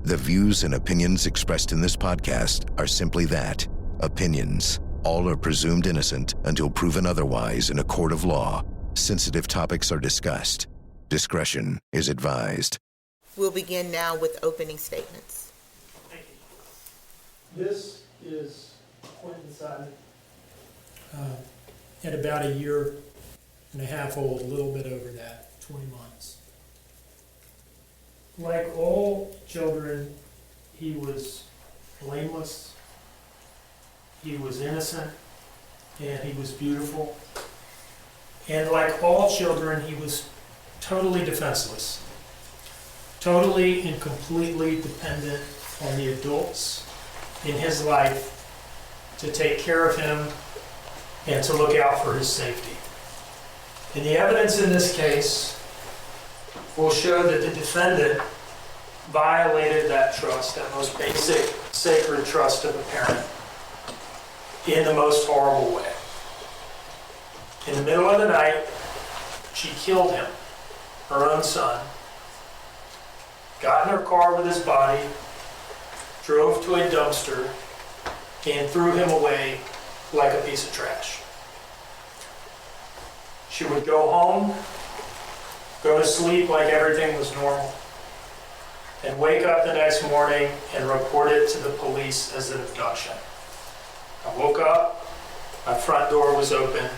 The views and opinions expressed in this podcast are simply that, opinions. All are presumed innocent until proven otherwise in a court of law. Sensitive topics are discussed. Discretion is advised. We'll begin now with opening statements. Thank you. This is Quinton Simon. At about a year and a half old, a little bit over that, 20 months. Like all children, he was blameless, he was innocent, and he was beautiful. And like all children, he was totally defenseless, totally and completely dependent on the adults in his life to take care of him and to look out for his safety. And the evidence in this case will show that the defendant violated that trust, that most basic, sacred trust of a parent, in the most horrible way. In the middle of the night, she killed him, her own son, got in her car with his body, drove to a dumpster, and threw him away like a piece of trash. She would go home, go to sleep like everything was normal, and wake up the next morning and report it to the police as an abduction. I woke up, my front door was open,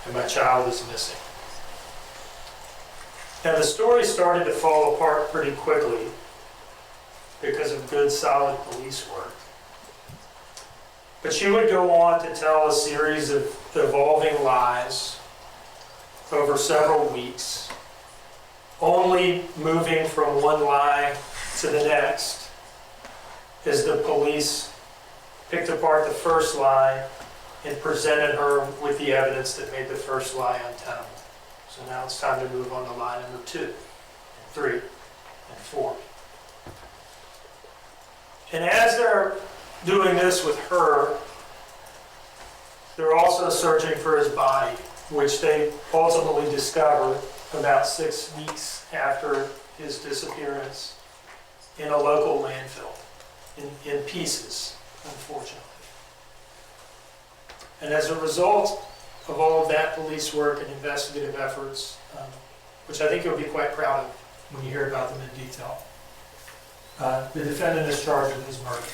and my child was missing. Now the story started to fall apart pretty quickly because of good, solid police work. But she would go on to tell a series of evolving lies over several weeks, only moving from one lie to the next as the police picked apart the first lie and presented her with the evidence that made the first lie untenable. So now it's time to move on to lie number 2, and 3, and 4. And as they're doing this with her, they're also searching for his body, which they ultimately discover about 6 weeks after his disappearance in a local landfill, in pieces, unfortunately. And as a result of all of that police work and investigative efforts, which I think you'll be quite proud of when you hear about them in detail, the defendant is charged with his murder.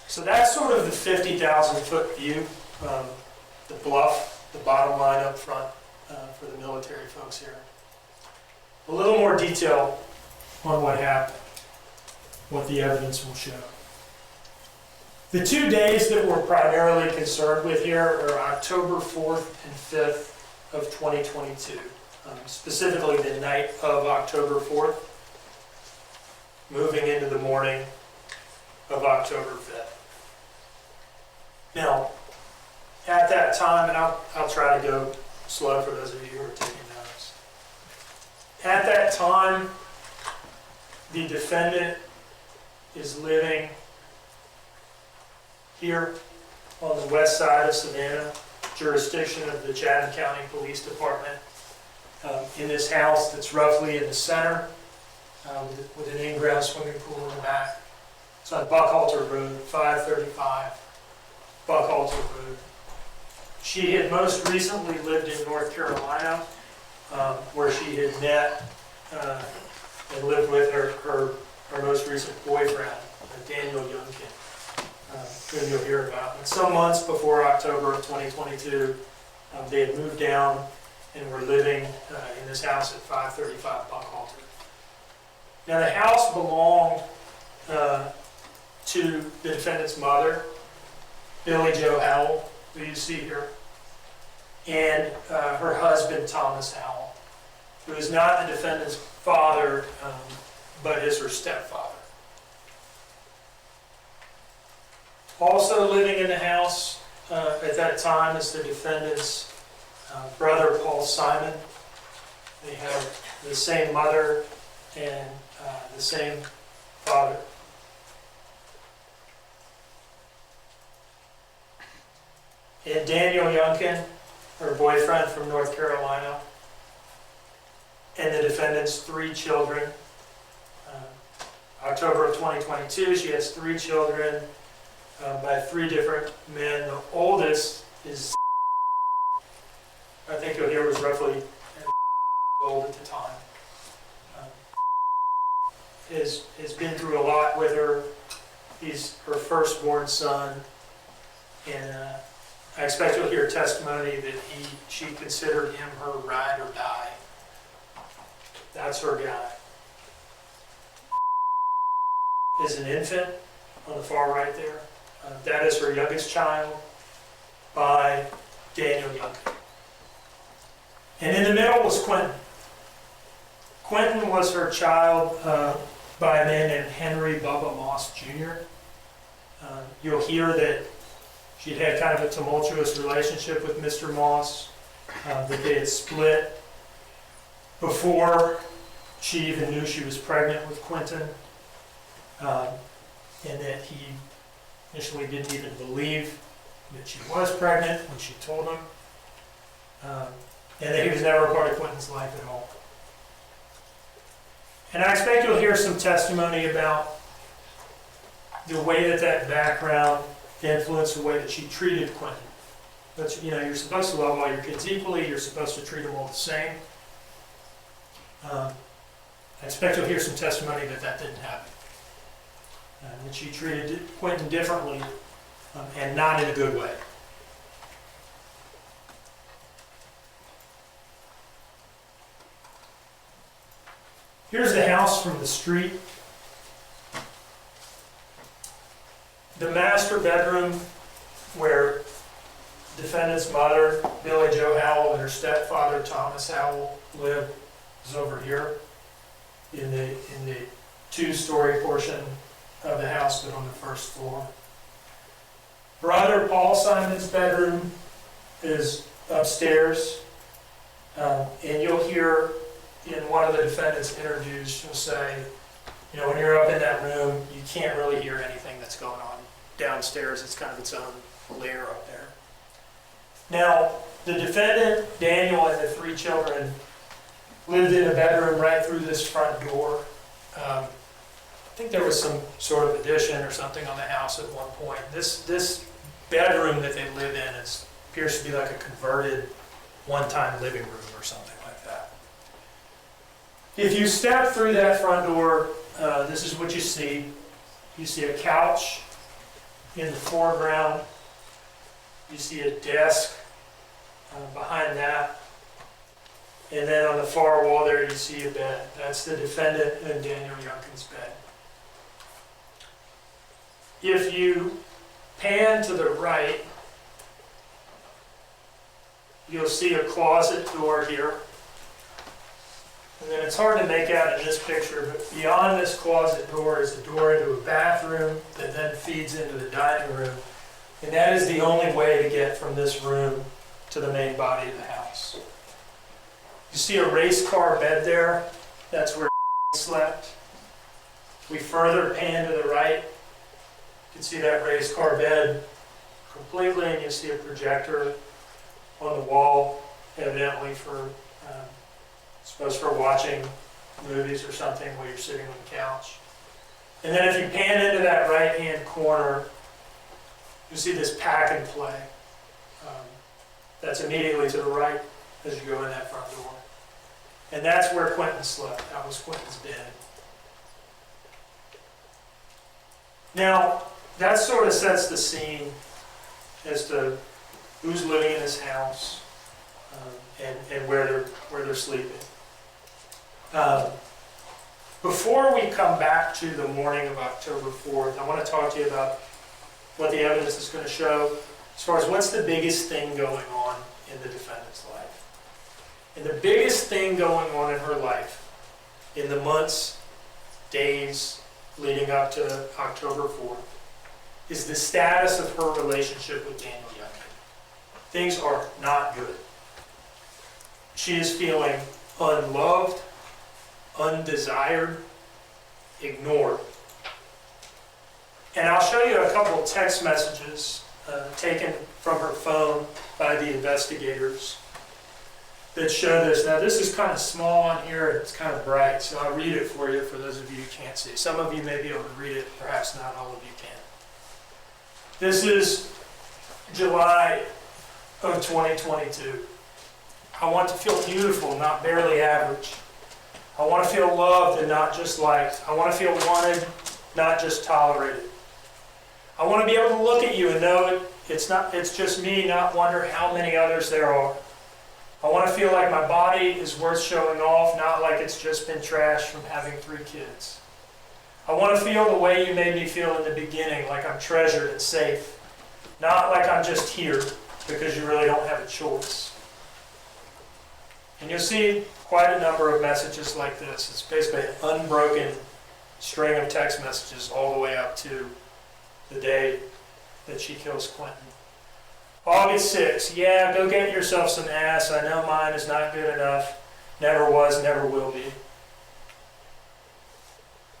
So that's sort of the 50,000-foot view, the bluff, the bottom line up front for the military folks here. A little more detail on what happened, what the evidence will show. The 2 days that we're primarily concerned with here are October 4th and 5th of 2022, specifically the night of October 4th, moving into the morning of October 5th. Now, at that time, and I'll try to go slow for those of you who are taking notes. At that time, the defendant is living here on the west side of Savannah, jurisdiction of the Chatham County Police Department, in this house that's roughly in the center, with an in-ground swimming pool in the back. It's on Buckhalter Road, 535 Buckhalter Road. She had most recently lived in North Carolina, where she had met and lived with her most recent boyfriend, Daniel Youngkin, whom you'll hear about. And some months before October of 2022, they had moved down and were living in this house at 535 Buckhalter. Now the house belonged to the defendant's mother, Billy Joe Howell, who you see here, and her husband, Thomas Howell, who is not the defendant's father, but is her stepfather. Also living in the house at that time is the defendant's brother, Paul Simon. They have the same mother and the same father. And Daniel Youngkin, her boyfriend from North Carolina, and the defendant's 3 children, October of 2022. She has 3 children by 3 different men. The oldest is, I think you'll hear, was roughly old at the time. Has been through a lot with her. He's her firstborn son, and I expect you'll hear testimony that she considered him her ride or die. That's her guy. Is an infant on the far right there. That is her youngest child by Daniel Youngkin. And in the middle was Quinton. Quinton was her child by a man named Henry Bubba Moss Jr. You'll hear that she'd had kind of a tumultuous relationship with Mr. Moss, that they had split before she even knew she was pregnant with Quinton, and that he initially didn't even believe that she was pregnant when she told him, and that he was never a part of Quinton's life at all. And I expect you'll hear some testimony about the way that background influenced the way that she treated Quinton. But you're supposed to love all your kids equally. You're supposed to treat them all the same. I expect you'll hear some testimony that didn't happen. That she treated Quinton differently, and not in a good way. Here's the house from the street. The master bedroom where defendant's mother, Billie Jo Howell, and her stepfather, Thomas Howell, lived is over here in the 2-story portion of the house, but on the first floor. Brother Paul Simon's bedroom is upstairs, and you'll hear in one of the defendants' interviews, she'll say, when you're up in that room, you can't really hear anything that's going on downstairs. It's kind of its own layer up there. Now, the defendant, Daniel, and the 3 children lived in a bedroom right through this front door. I think there was some sort of addition or something on the house at one point. This bedroom that they live in appears to be like a converted one-time living room or something like that. If you step through that front door, this is what you see. You see a couch in the foreground. You see a desk behind that. And then on the far wall there, you see a bed. That's the defendant and Daniel Youngkin's bed. If you pan to the right, you'll see a closet door here. And then it's hard to make out in this picture, but beyond this closet door is a door into a bathroom that then feeds into the dining room. And that is the only way to get from this room to the main body of the house. You see a race car bed there. That's where slept. We further pan to the right. You can see that race car bed completely, and you see a projector on the wall, evidently for for watching movies or something while you're sitting on the couch. And then if you pan into that right-hand corner, you see this pack and play. That's immediately to the right as you go in that front door. And that's where Quinton slept. That was Quinton's bed. Now, that sort of sets the scene as to who's living in this house and where they're sleeping. Before we come back to the morning of October 4th, I want to talk to you about what the evidence is going to show as far as what's the biggest thing going on in the defendant's life. And the biggest thing going on in her life in the months, days leading up to October 4th is the status of her relationship with Daniel Youngkin. Things are not good. She is feeling unloved, undesired, ignored. And I'll show you a couple of text messages taken from her phone by the investigators that show this. Now this is kind of small on here, it's kind of bright, so I'll read it for you for those of you who can't see. Some of you may be able to read it, perhaps not all of you can. This is July of 2022. I want to feel beautiful, not barely average. I want to feel loved and not just liked. I want to feel wanted, not just tolerated. I want to be able to look at you and know it's just me, not wonder how many others there are. I want to feel like my body is worth showing off, not like it's just been trashed from having 3 kids. I want to feel the way you made me feel in the beginning, like I'm treasured and safe, not like I'm just here because you really don't have a choice. And you'll see quite a number of messages like this. It's basically an unbroken string of text messages all the way up to the day that she kills Quinton. August 6th, yeah, go get yourself some ass. I know mine is not good enough. Never was, never will be.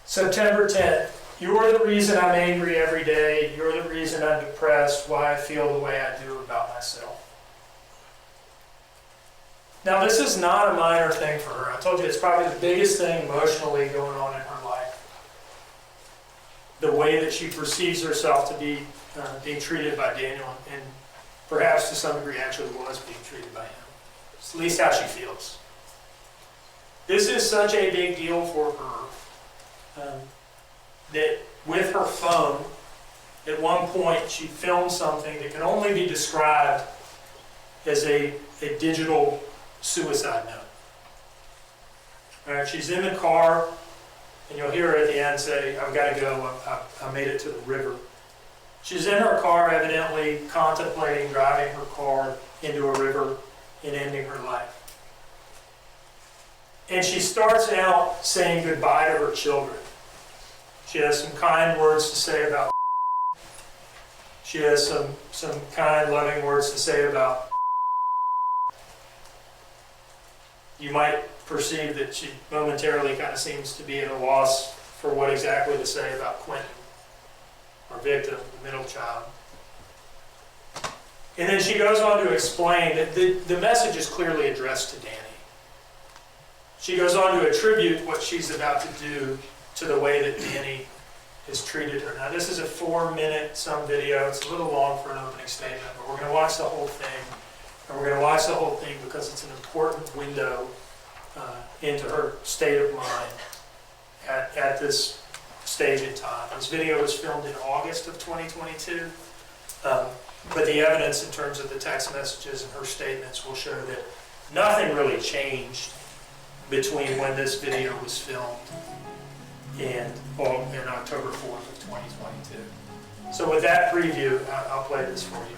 September 10th, you're the reason I'm angry every day. You're the reason I'm depressed, why I feel the way I do about myself. Now, this is not a minor thing for her. I told you it's probably the biggest thing emotionally going on in her life. The way that she perceives herself to be being treated by Daniel, and perhaps to some degree actually was being treated by him. It's at least how she feels. This is such a big deal for her that with her phone, at one point she filmed something that can only be described as a digital suicide note. All right, she's in the car, and you'll hear her at the end say, I've got to go, I made it to the river. She's in her car, evidently contemplating driving her car into a river and ending her life. And she starts out saying goodbye to her children. She has some kind words to say about she has some kind, loving words to say about. You might perceive that she momentarily kind of seems to be at a loss for what exactly to say about Quinton, our victim, the middle child. And then she goes on to explain that the message is clearly addressed to Danny. She goes on to attribute what she's about to do to the way that Danny has treated her. Now, this is a 4-minute some video. It's a little long for an opening statement, but we're going to watch the whole thing. And we're going to watch the whole thing because it's an important window into her state of mind at this stage in time. This video was filmed in August of 2022, but the evidence in terms of the text messages and her statements will show that nothing really changed between when this video was filmed and October 4th of 2022. So with that preview, I'll play this for you now.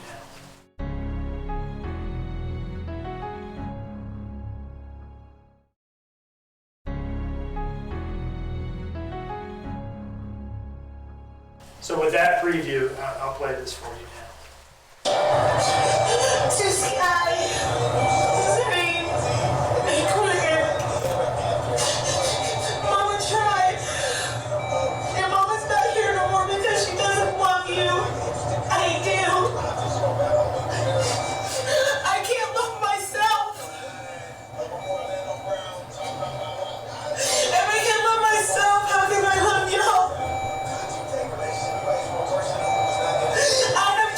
So with that preview, I'll play this for you now. To Sky, Zane, Quinn, Mama tried, and Mama's not here no more because she doesn't love you. I do. I can't love myself. If I can't love myself, how can I love y'all? I have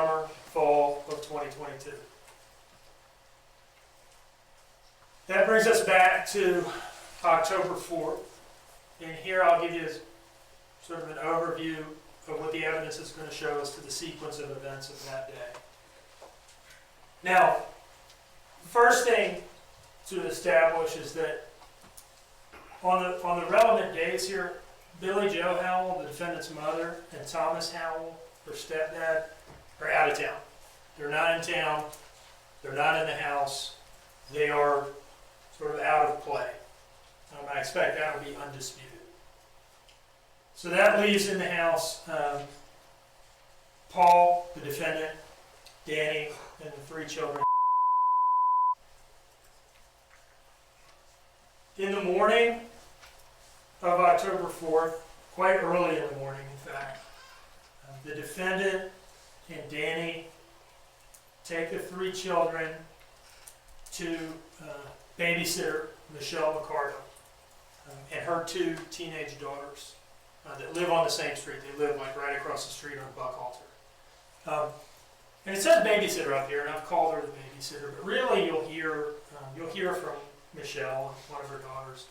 summer, fall of 2022. That brings us back to October 4th. And here I'll give you sort of an overview of what the evidence is going to show us to the sequence of events of that day. Now, first thing to establish is that on the relevant days here, Billy Joe Howell, the defendant's mother, and Thomas Howell, her stepdad, are out of town. They're not in town. They're not in the house. They are sort of out of play. I expect that will be undisputed. So that leaves in the house Paul, the defendant, Danny, and the 3 children. In the morning of October 4th, quite early in the morning, in fact, the defendant and Danny take the 3 children to babysitter Michelle McCarty and her 2 teenage daughters that live on the same street. They live like right across the street on Buckhalter. And it says babysitter up here, and I've called her the babysitter, but really you'll hear from Michelle, one of her daughters.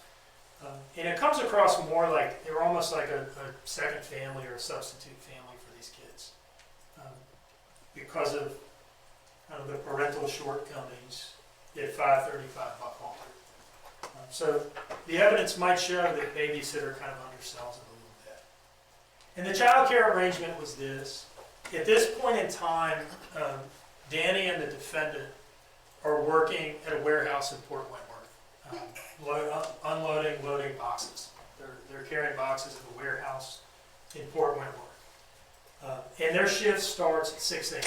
And it comes across more like they were almost like a second family or a substitute family for these kids because of the parental shortcomings at 535 Buckhalter. So the evidence might show that babysitter kind of undersells it a little bit. And the child care arrangement was this. At this point in time, Danny and the defendant are working at a warehouse in Port Wentworth, unloading, loading boxes. They're carrying boxes at a warehouse in Port Wentworth. And their shift starts at 6 a.m.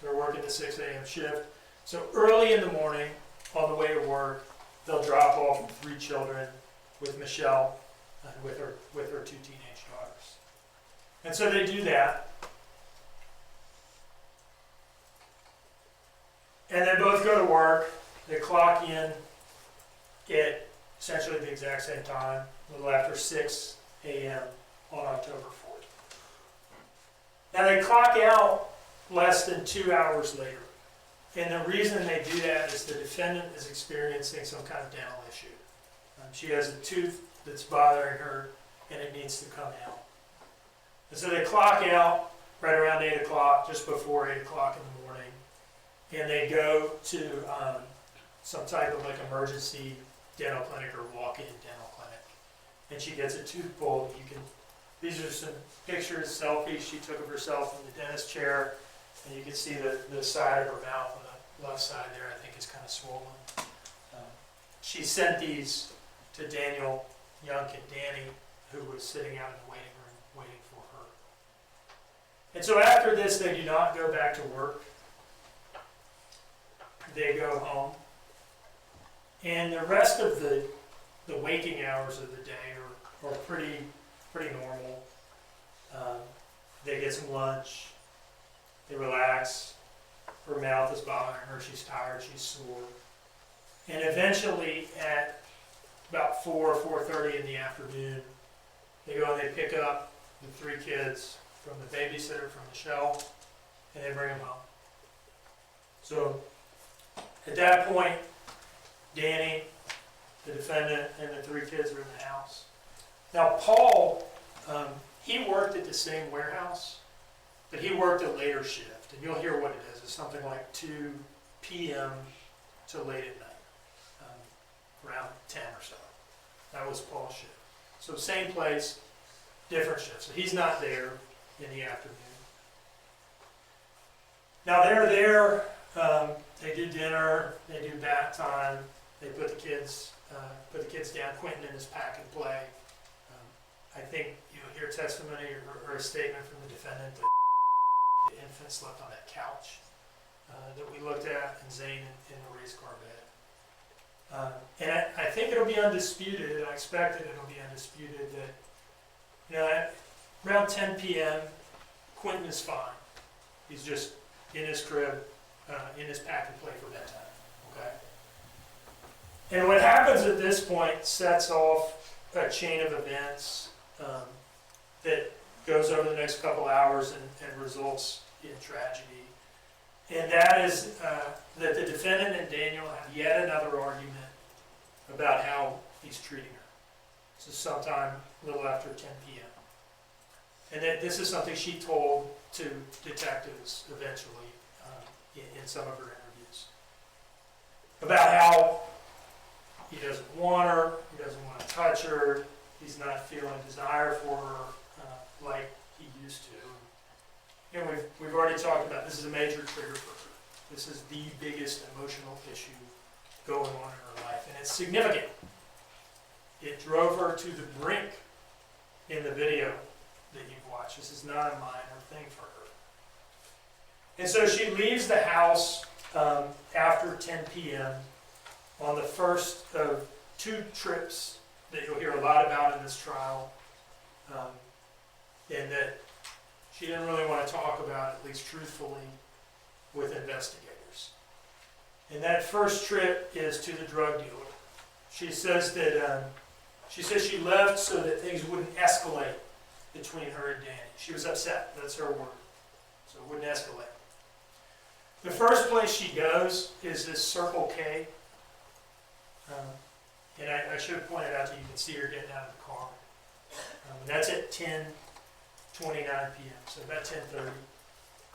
They're working the 6 a.m. shift. So early in the morning, on the way to work, they'll drop off the 3 children with Michelle and with her 2 teenage daughters. And so they do that. And they both go to work. They clock in at essentially the exact same time, a little after 6 a.m. on October 4th. Now they clock out less than 2 hours later. And the reason they do that is the defendant is experiencing some kind of dental issue. She has a tooth that's bothering her and it needs to come out. And so they clock out right around 8 o'clock, just before 8 o'clock in the morning. And they go to some type of like emergency dental clinic or walk-in dental clinic. And she gets a tooth pulled. These are some pictures, selfies she took of herself in the dentist chair. And you can see the side of her mouth on the left side there, I think, is kind of swollen. She sent these to Daniel, Young, and Danny, who was sitting out in the waiting room waiting for her. And so after this, they do not go back to work. They go home. And the rest of the waking hours of the day are pretty normal. They get some lunch. They relax. Her mouth is bothering her. She's tired. She's sore. And eventually, at about 4:30 in the afternoon, they go and they pick up the 3 kids from the babysitter, from Michelle, and they bring them home. So at that point, Danny, the defendant, and the 3 kids are in the house. Now, Paul, he worked at the same warehouse, but he worked a later shift, and you'll hear what it is. It's something like 2 p.m. to late at night, around 10 or so. That was Paul's shift. So same place, different shift. So he's not there in the afternoon. Now they're there. They do dinner. They do bath time. They put the kids down. Quinton in his pack and play. I think you'll hear testimony or a statement from the defendant that the infant slept on that couch that we looked at, and Zane in the raised car bed. And I think it'll be undisputed, and I expect that it'll be undisputed that, at around 10 p.m., Quinton is fine. He's just in his crib, in his pack and play for bedtime. Okay. And what happens at this point sets off a chain of events that goes over the next couple hours and results in Tragedy. And that is that the defendant and Daniel have yet another argument about how he's treating her. This is sometime a little after 10 p.m. And that this is something she told to detectives eventually in some of her interviews. About how he doesn't want her, he doesn't want to touch her, he's not feeling desire for her like he used to. You know, we've already talked about this is a major trigger for her. This is the biggest emotional issue going on in her life, and it's significant. It drove her to the brink in the video that you've watched. This is not a minor thing for her. And so she leaves the house after 10 p.m. on the first of two trips that you'll hear a lot about in this trial, and that she didn't really want to talk about, at least truthfully, with investigators. And that first trip is to the drug dealer. She says that she left so that things wouldn't escalate between her and Danny. She was upset. That's her word. So it wouldn't escalate. The first place she goes is this Circle K. And I should have pointed out that you can see her getting out of the car. And that's at 10:29 p.m. So about 10:30.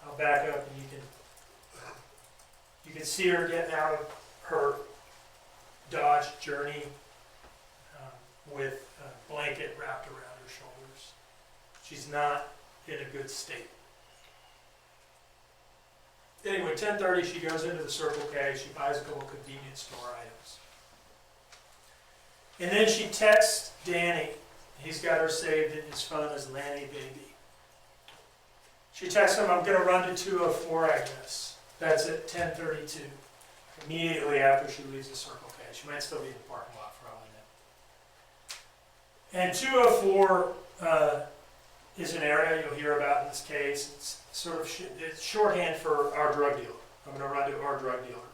I'll back up and you can see her getting out of her Dodge Journey with a blanket wrapped around her shoulders. She's not in a good state. Anyway, 10:30, she goes into the Circle K. She buys a couple of convenience store items. And then she texts Danny. He's got her saved in his phone as Lanny Baby. She texts him, I'm going to run to 204, I guess. That's at 10:32, immediately after she leaves the Circle K. She might still be in the parking lot for all I know. And 204 is an area you'll hear about in this case. It's sort of it's shorthand for our drug dealer. I'm going to run to our drug dealer.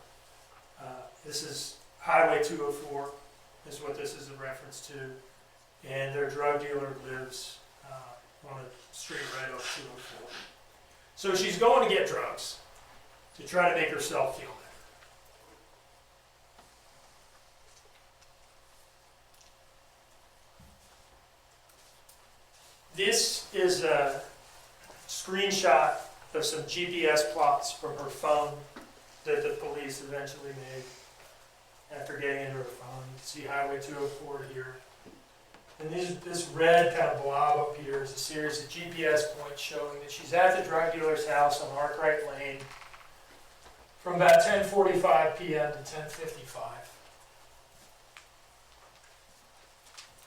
This is Highway 204 is what this is a reference to. And their drug dealer lives on a street right off 204. So she's going to get drugs to try to make herself feel better. This is a screenshot of some GPS plots from her phone that the police eventually made after getting into her phone. You can see Highway 204 here. And this red kind of blob up here is a series of GPS points showing that she's at the drug dealer's house on Arkwright Lane from about 10:45 p.m. to 10:55.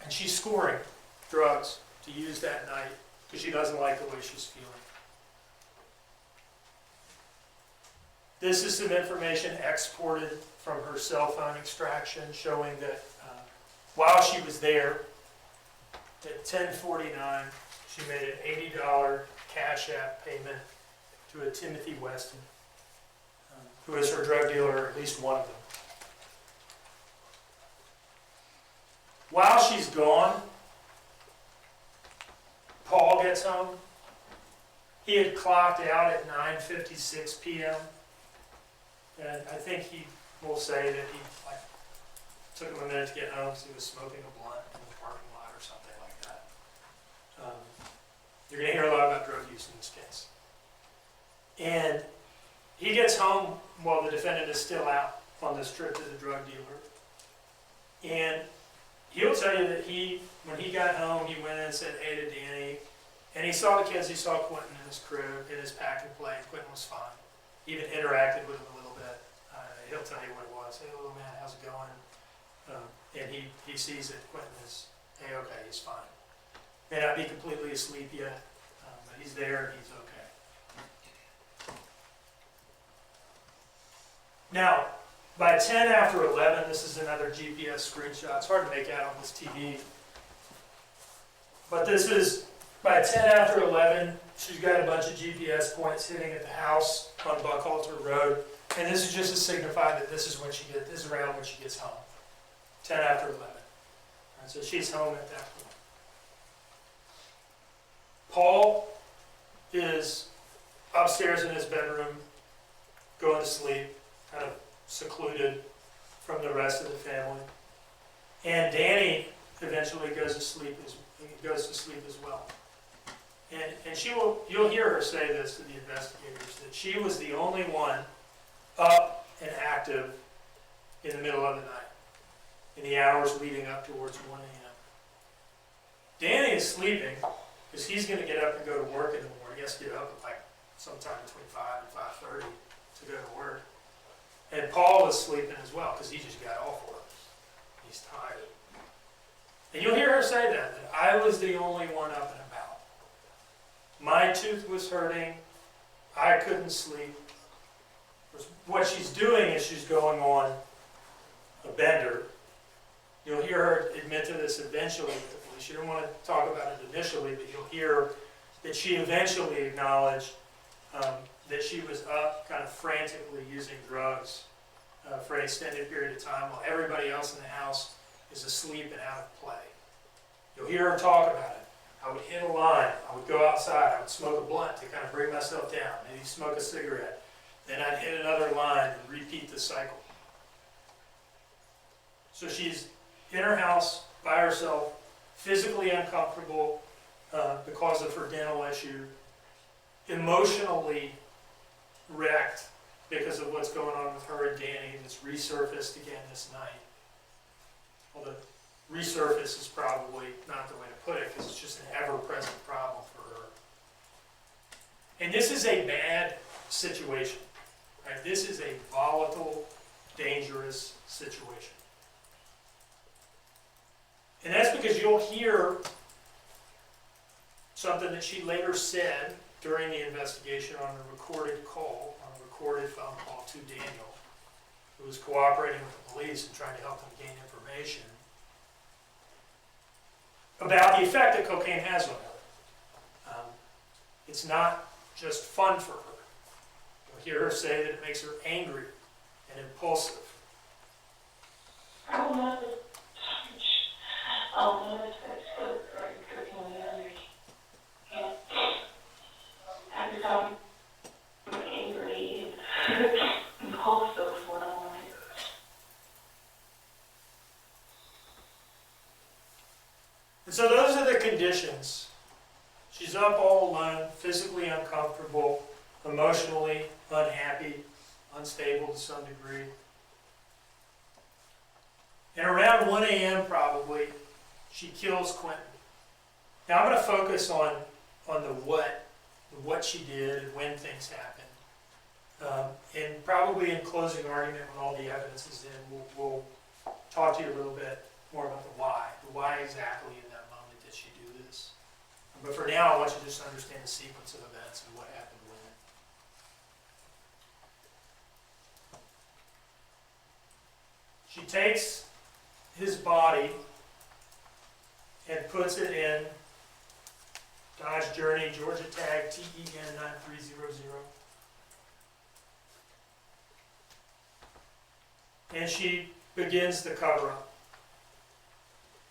And she's scoring drugs to use that night because she doesn't like the way she's feeling. This is some information exported from her cell phone extraction showing that while she was there, at 10:49, she made an $80 Cash App payment to a Timothy Weston, who is her drug dealer, or at least one of them. While she's gone, Paul gets home. He had clocked out at 9:56 p.m. And I think he will say that he took him a minute to get home because he was smoking a blunt in the parking lot or something like that. You're going to hear a lot about drug use in this case. And he gets home while the defendant is still out on this trip to the drug dealer. And he'll tell you that when he got home, he went in and said hey to Danny. And he saw the kids, he saw Quinton in his crib, in his pack and play. Quinton was fine. He even interacted with him a little bit. He'll tell you what it was. Hey, little man, how's it going? And he sees that Quinton is A-okay, he's fine. May not be completely asleep yet, but he's there and he's okay. Now, by 10 after 11, this is another GPS screenshot. It's hard to make out on this TV. But this is, by 10 after 11, she's got a bunch of GPS points hitting at the house on Buckhalter Road. And this is just to signify that this is around when she gets home. 10 after 11. Right, so she's home at that point. Paul is upstairs in his bedroom, going to sleep, kind of secluded from the rest of the family. And Danny eventually goes to sleep as well. And you'll hear her say this to the investigators, that she was the only one up and active in the middle of the night, in the hours leading up towards 1 a.m. Danny is sleeping because he's going to get up and go to work in the morning. He has to get up at like sometime between 5 and 5:30 to go to work. And Paul is sleeping as well because he just got off work. He's tired. And you'll hear her say that I was the only one up and about. My tooth was hurting. I couldn't sleep. What she's doing is she's going on a bender. You'll hear her admit to this eventually with the police. She didn't want to talk about it initially, but you'll hear that she eventually acknowledged that she was up kind of frantically using drugs for an extended period of time while everybody else in the house is asleep and out of play. You'll hear her talk about it. I would hit a line. I would go outside. I would smoke a blunt to kind of bring myself down. Maybe smoke a cigarette. Then I'd hit another line and repeat the cycle. So she's in her house by herself, physically uncomfortable because of her dental issue, emotionally wrecked because of what's going on with her and Danny, that's resurfaced again this night. Well, the resurface is probably not the way to put it because it's just an ever-present problem for her. And this is a bad situation. Right? This is a volatile, dangerous situation. And that's because you'll hear something that she later said during the investigation on a recorded call, on a recorded phone call to Daniel, who was cooperating with the police and trying to help them gain information about the effect that cocaine has on her. It's not just fun for her. You'll hear her say that it makes her angry and impulsive. I don't know. I don't know if that's good for cooking the others. Yeah. I become angry and impulsive when I'm like. And so those are the conditions. She's up all alone, physically uncomfortable, emotionally unhappy, unstable to some degree. And around 1 a.m. probably, she kills Quinton. Now I'm going to focus on the what she did and when things happened. And probably in closing argument when all the evidence is in, we'll talk to you a little bit more about the why exactly in that moment did she do this. But for now, I want you to just understand the sequence of events and what happened when. She takes his body and puts it in Dodge Journey, Georgia tag TEN 9300. And she begins the cover-up.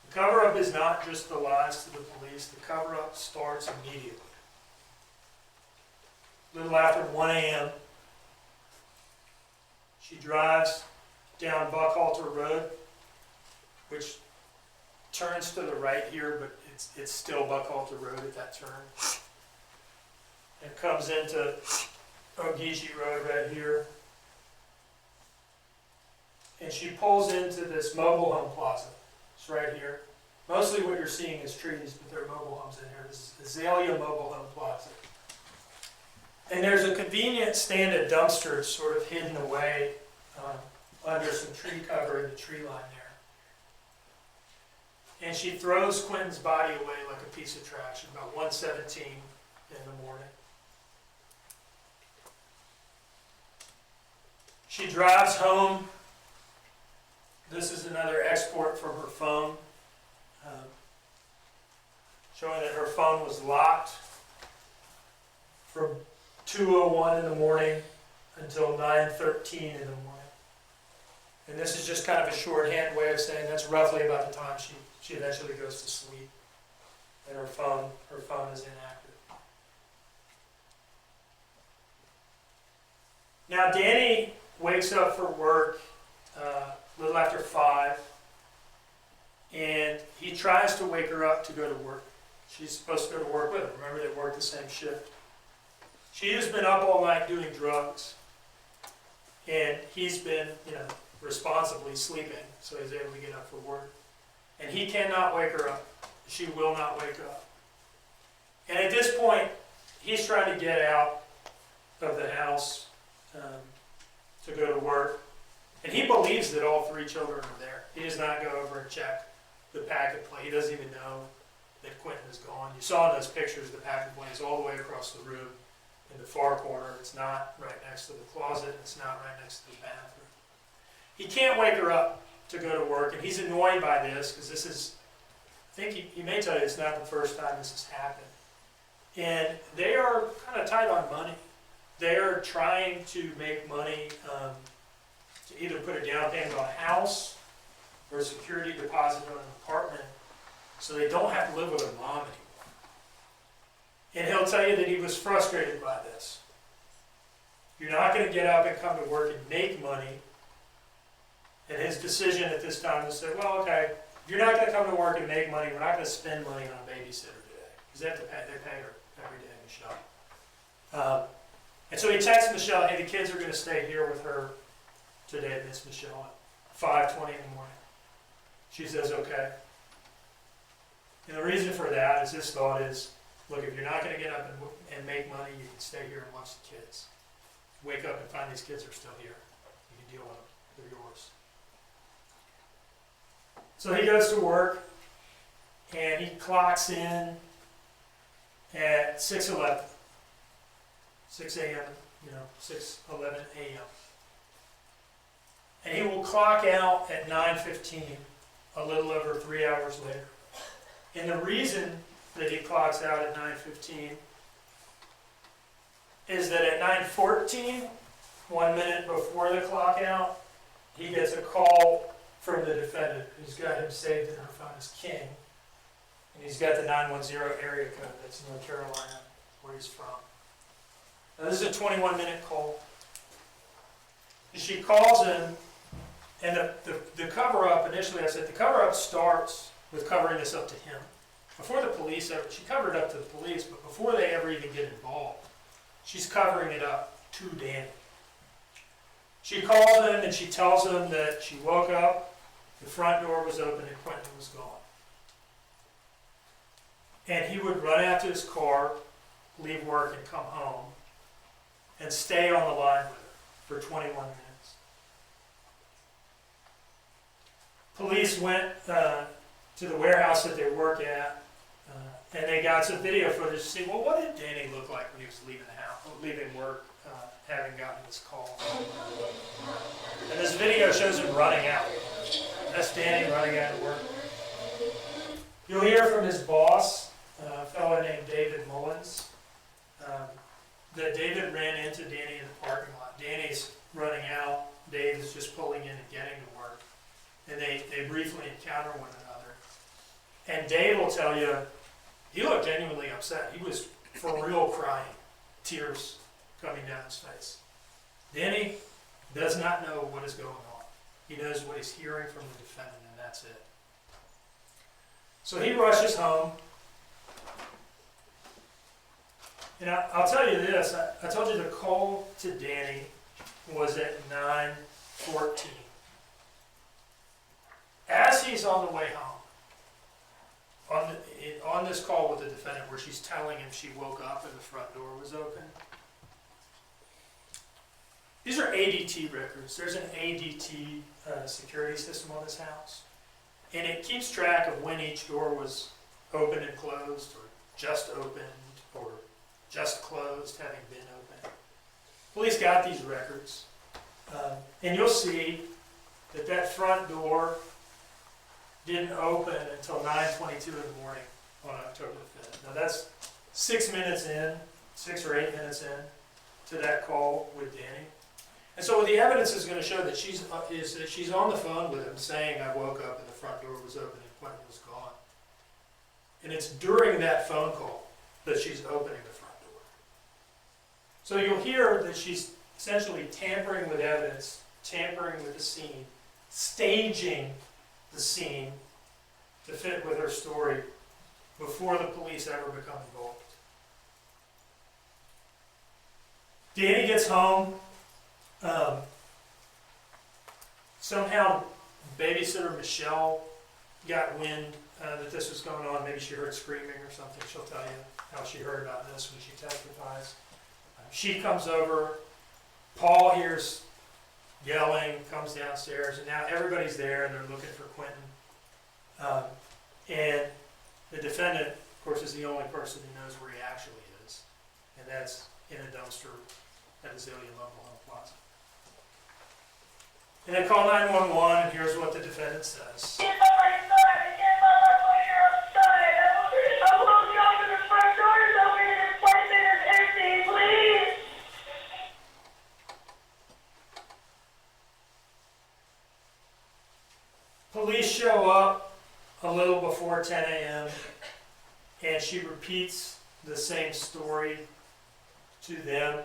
The cover-up is not just the lies to the police. The cover-up starts immediately. A little after 1 a.m., she drives down Buckhalter Road, which turns to the right here, but it's still Buckhalter Road at that turn. And comes into Ogeechee Road right here. And she pulls into this mobile home plaza. It's right here. Mostly what you're seeing is trees, but there are mobile homes in here. This is Azalea Mobile Home Plaza. And there's a convenient stand-up dumpster sort of hidden away under some tree cover in the tree line there. And she throws Quinton's body away like a piece of trash at about 1:17 in the morning. She drives home. This is another export from her phone, showing that her phone was locked from 2:01 in the morning until 9:13 in the morning. And this is just kind of a shorthand way of saying that's roughly about the time she eventually goes to sleep. And her phone is inactive. Now, Danny wakes up for work a little after 5, and he tries to wake her up to go to work. She's supposed to go to work with him. Remember, they work the same shift. She has been up all night doing drugs, and he's been, responsibly sleeping, so he's able to get up for work. And he cannot wake her up. She will not wake up. And at this point, he's trying to get out of the house to go to work. And he believes that all 3 children are there. He does not go over and check the packet plate. He doesn't even know that Quinton is gone. You saw in those pictures the packet plate is all the way across the room in the far corner. It's not right next to the closet. It's not right next to the bathroom. He can't wake her up to go to work, and he's annoyed by this because this is, I think he may tell you it's not the first time this has happened. And they are kind of tight on money. They are trying to make money to either put a down payment on a house or a security deposit on an apartment so they don't have to live with their mom anymore. And he'll tell you that he was frustrated by this. You're not going to get up and come to work and make money. And his decision at this time was to say, well, okay, if you're not going to come to work and make money, we're not going to spend money on a babysitter today. Because they pay her every day, Michelle. And so he texts Michelle, hey, the kids are going to stay here with her today, Miss Michelle, at 5:20 in the morning. She says, okay. And the reason for that is his thought is, look, if you're not going to get up and make money, you can stay here and watch the kids. Wake up and find these kids are still here. You can deal with them. They're yours. So he goes to work, and he clocks in at 6:11. 6 a.m., 6:11 a.m. And he will clock out at 9:15, a little over 3 hours later. And the reason that he clocks out at 9:15 is that at 9:14, 1 minute before the clock out, he gets a call from the defendant who's got him saved in her phone as King. And he's got the 910 area code. That's North Carolina, where he's from. Now, this is a 21-minute call. And she calls him, and the cover-up, initially I said, the cover-up starts with covering this up to him. Before the police ever, she covered it up to the police, but before they ever even get involved, she's covering it up to Danny. She calls him and she tells him that she woke up, the front door was open, and Quinton was gone. And he would run out to his car, leave work, and come home, and stay on the line with her for 21 minutes. Police went to the warehouse that they work at, and they got some video footage to see, well, what did Danny look like when he was leaving the house, leaving work, having gotten this call. And this video shows him running out. That's Danny running out of work. You'll hear from his boss, a fellow named David Mullins, that David ran into Danny in the parking lot. Danny's running out. Dave is just pulling in and getting to work. And they briefly encounter one another. And Dave will tell you, he looked genuinely upset. He was for real crying, tears coming down his face. Danny does not know what is going on. He knows what he's hearing from the defendant, and that's it. So he rushes home. And I'll tell you this, I told you the call to Danny was at 9:14. As he's on the way home, on this call with the defendant where she's telling him she woke up and the front door was open, these are ADT records. There's an ADT security system on this house, and it keeps track of when each door was open and closed, or just opened, or just closed, having been open. Police got these records, and you'll see that front door didn't open until 9:22 in the morning on October the 5th. Now that's 6 minutes in, 6 or 8 minutes in to that call with Danny. And so the evidence is going to show that she's on the phone with him saying, I woke up and the front door was open and Quinton was gone. And it's during that phone call that she's opening the front door. So you'll hear that she's essentially tampering with evidence, tampering with the scene, staging the scene to fit with her story before the police ever become involved. Danny gets home. Somehow babysitter Michelle got wind that this was going on. Maybe she heard screaming or something. She'll tell you how she heard about this when she testifies. She comes over. Paul hears yelling, comes downstairs, and now everybody's there and they're looking for Quinton. And the defendant, of course, is the only person who knows where he actually is, and that's in a dumpster at Azalea Mobile Home Plaza. And they call 911, and here's what the defendant says. Get my right side! Get my left way outside! I won't go to the front doors over here. This place is empty, please! Police show up a little before 10 a.m., and she repeats the same story to them.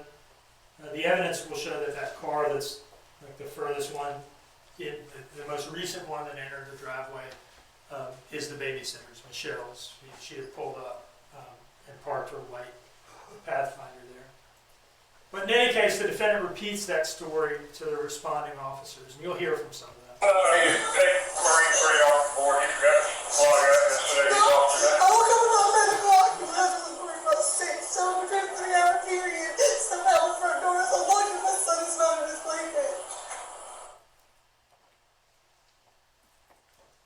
The evidence will show that that car that's like the furthest one, the most recent one that entered the driveway, is the babysitter's, Michelle's. She had pulled up and parked her white Pathfinder there. But in any case, the defendant repeats that story to the responding officers, and you'll hear from some of them. He take Marine 3 off the board. He forgot to log out yesterday. He's off today. I woke up about 10 o'clock because I was worried about 6, so within a 3-hour period, somehow the front door is unlocked and my son is not in his blanket.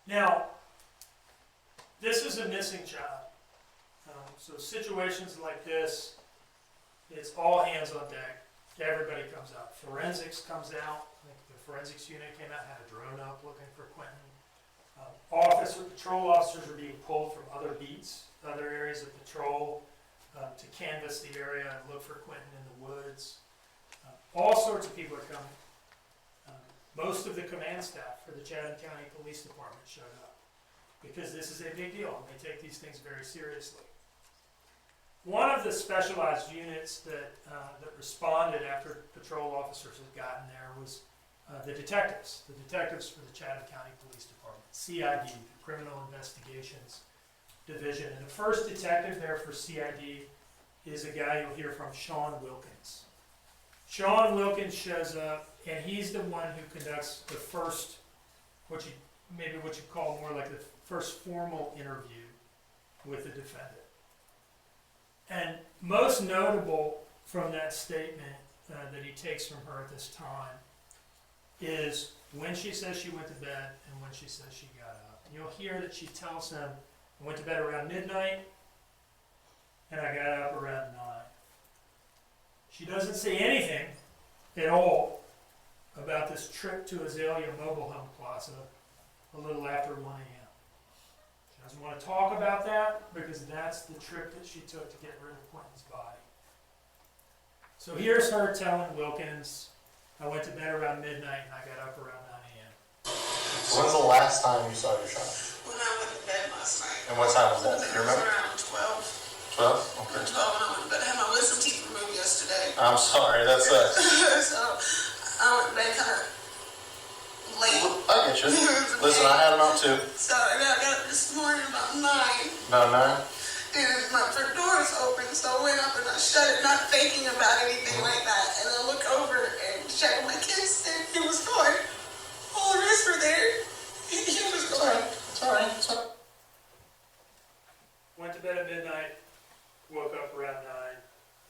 Now, this is a missing child. So situations like this, it's all hands on deck. Everybody comes out. Forensics comes out. Like the forensics unit came out, had a drone up looking for Quinton. Patrol officers are being pulled from other beats, other areas of patrol, to canvass the area and look for Quinton in the woods. All sorts of people are coming. Most of the command staff for the Chatham County Police Department showed up because this is a big deal and they take these things very seriously. One of the specialized units that responded after patrol officers had gotten there was the detectives for the Chatham County Police Department, CID, the Criminal Investigations Division. And the first detective there for CID is a guy you'll hear from, Sean Wilkins. Sean Wilkins shows up, and he's the one who conducts the first, what you call more like the first formal interview with the defendant. And most notable from that statement that he takes from her at this time is when she says she went to bed and when she says she got up. And you'll hear that she tells him, I went to bed around midnight and I got up around 9. She doesn't say anything at all about this trip to Azalea Mobile Home Plaza a little after 1 a.m. She doesn't want to talk about that because that's the trip that she took to get rid of Quinton's body. So here's her telling Wilkins, I went to bed around midnight and I got up around 9 a.m. When's the last time you saw your child? When I went to bed last night. And what time was that? Do you remember? Around 12. 12? Okay. 12 when I went to bed. I had my wisdom teeth removed yesterday. I'm sorry, that's So I went to bed kind of late. I get you. Listen, I had them out too. So I got up this morning about 9. About 9? And my front door is open, so I went up and I shut it, not thinking about anything like that. And I look over and check my kids, and he was gone. All the rest were there. He was gone. It's alright. It's alright. Went to bed at midnight, woke up around 9.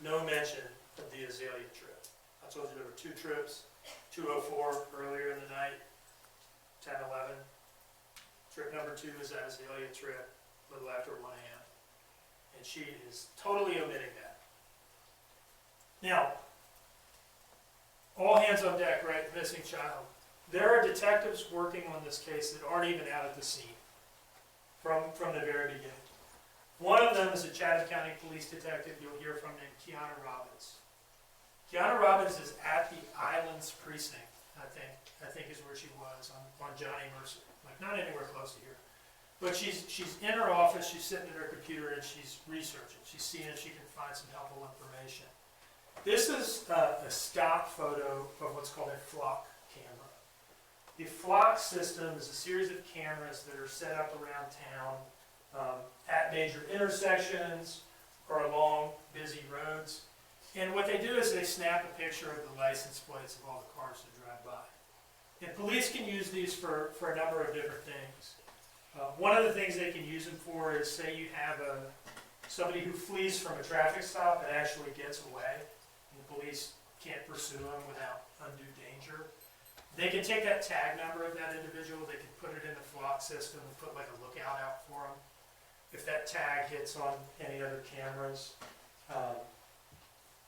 No mention of the Azalea trip. I told you there were 2 trips, 2:04 earlier in the night, 10:11. Trip number 2 is that Azalea trip, a little after 1 a.m. And she is totally omitting that. Now, all hands on deck, right? Missing child. There are detectives working on this case that aren't even out at the scene from the very beginning. One of them is a Chatham County police detective you'll hear from named Kiana Robbins. Kiana Robbins is at the Islands precinct, I think is where she was, on Johnny Mercer. Like, not anywhere close to here. But she's in her office, she's sitting at her computer and she's researching. She's seeing if she can find some helpful information. This is a stock photo of what's called a flock camera. The flock system is a series of cameras that are set up around town at major intersections or along busy roads. And what they do is they snap a picture of the license plates of all the cars that drive by. And police can use these for a number of different things. One of the things they can use them for is, say you have somebody who flees from a traffic stop and actually gets away, and the police can't pursue them without undue danger. They can take that tag number of that individual, they can put it in the flock system and put like a lookout out for them. If that tag hits on any other cameras,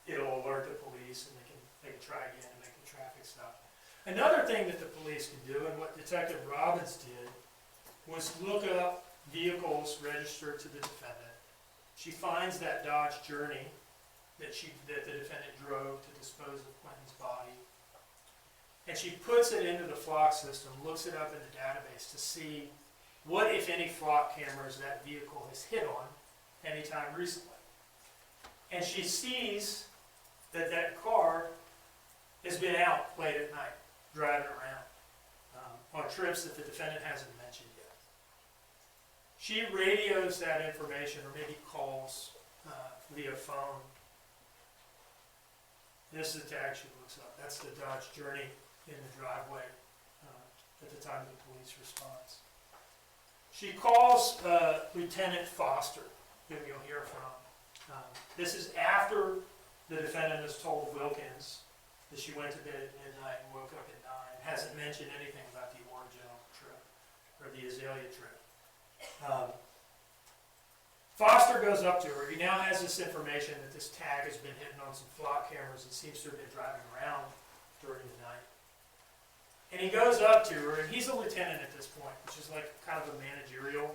it'll alert the police and they can try again and make the traffic stop. Another thing that the police can do, and what Detective Robbins did, was look up vehicles registered to the defendant. She finds that Dodge Journey that the defendant drove to dispose of Quinton's body, and she puts it into the flock system, looks it up in the database to see what, if any, flock cameras that vehicle has hit on anytime recently. And she sees that that car has been out late at night, driving around on trips that the defendant hasn't mentioned yet. She radios that information, or maybe calls via phone. This is the tag she looks up. That's the Dodge Journey in the driveway at the time of the police response. She calls Lieutenant Foster, whom you'll hear from. This is after the defendant has told Wilkins that she went to bed at midnight and woke up at 9, and hasn't mentioned anything about the Orangeville trip or the Azalea trip. Foster goes up to her. He now has this information that this tag has been hidden on some flock cameras and seems to have been driving around during the night. And he goes up to her, and he's a lieutenant at this point, which is like kind of a managerial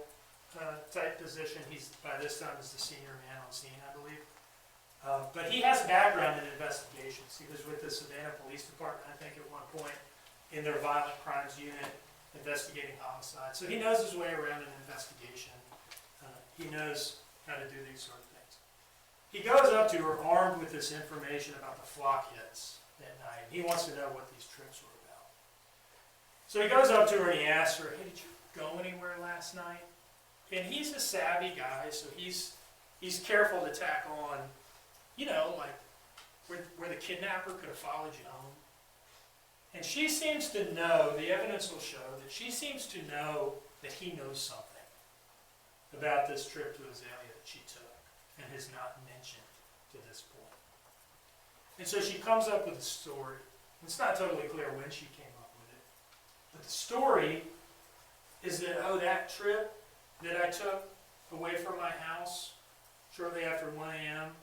type position. He's, by this time, is the senior man on scene, I believe. But he has a background in investigations. He was with the Savannah Police Department, I think, at one point, in their violent crimes unit, investigating homicide. So he knows his way around an investigation. He knows how to do these sort of things. He goes up to her armed with this information about the flock hits that night. He wants to know what these trips were about. So he goes up to her and he asks her, hey, did you go anywhere last night? And he's a savvy guy, so he's careful to tack on, you know, like where the kidnapper could have followed you home. And she seems to know, the evidence will show that she seems to know that he knows something about this trip to Azalea that she took and has not mentioned to this point. And so she comes up with a story. It's not totally clear when she came up with it, but the story is that, oh, that trip that I took away from my house shortly after 1 a.m.,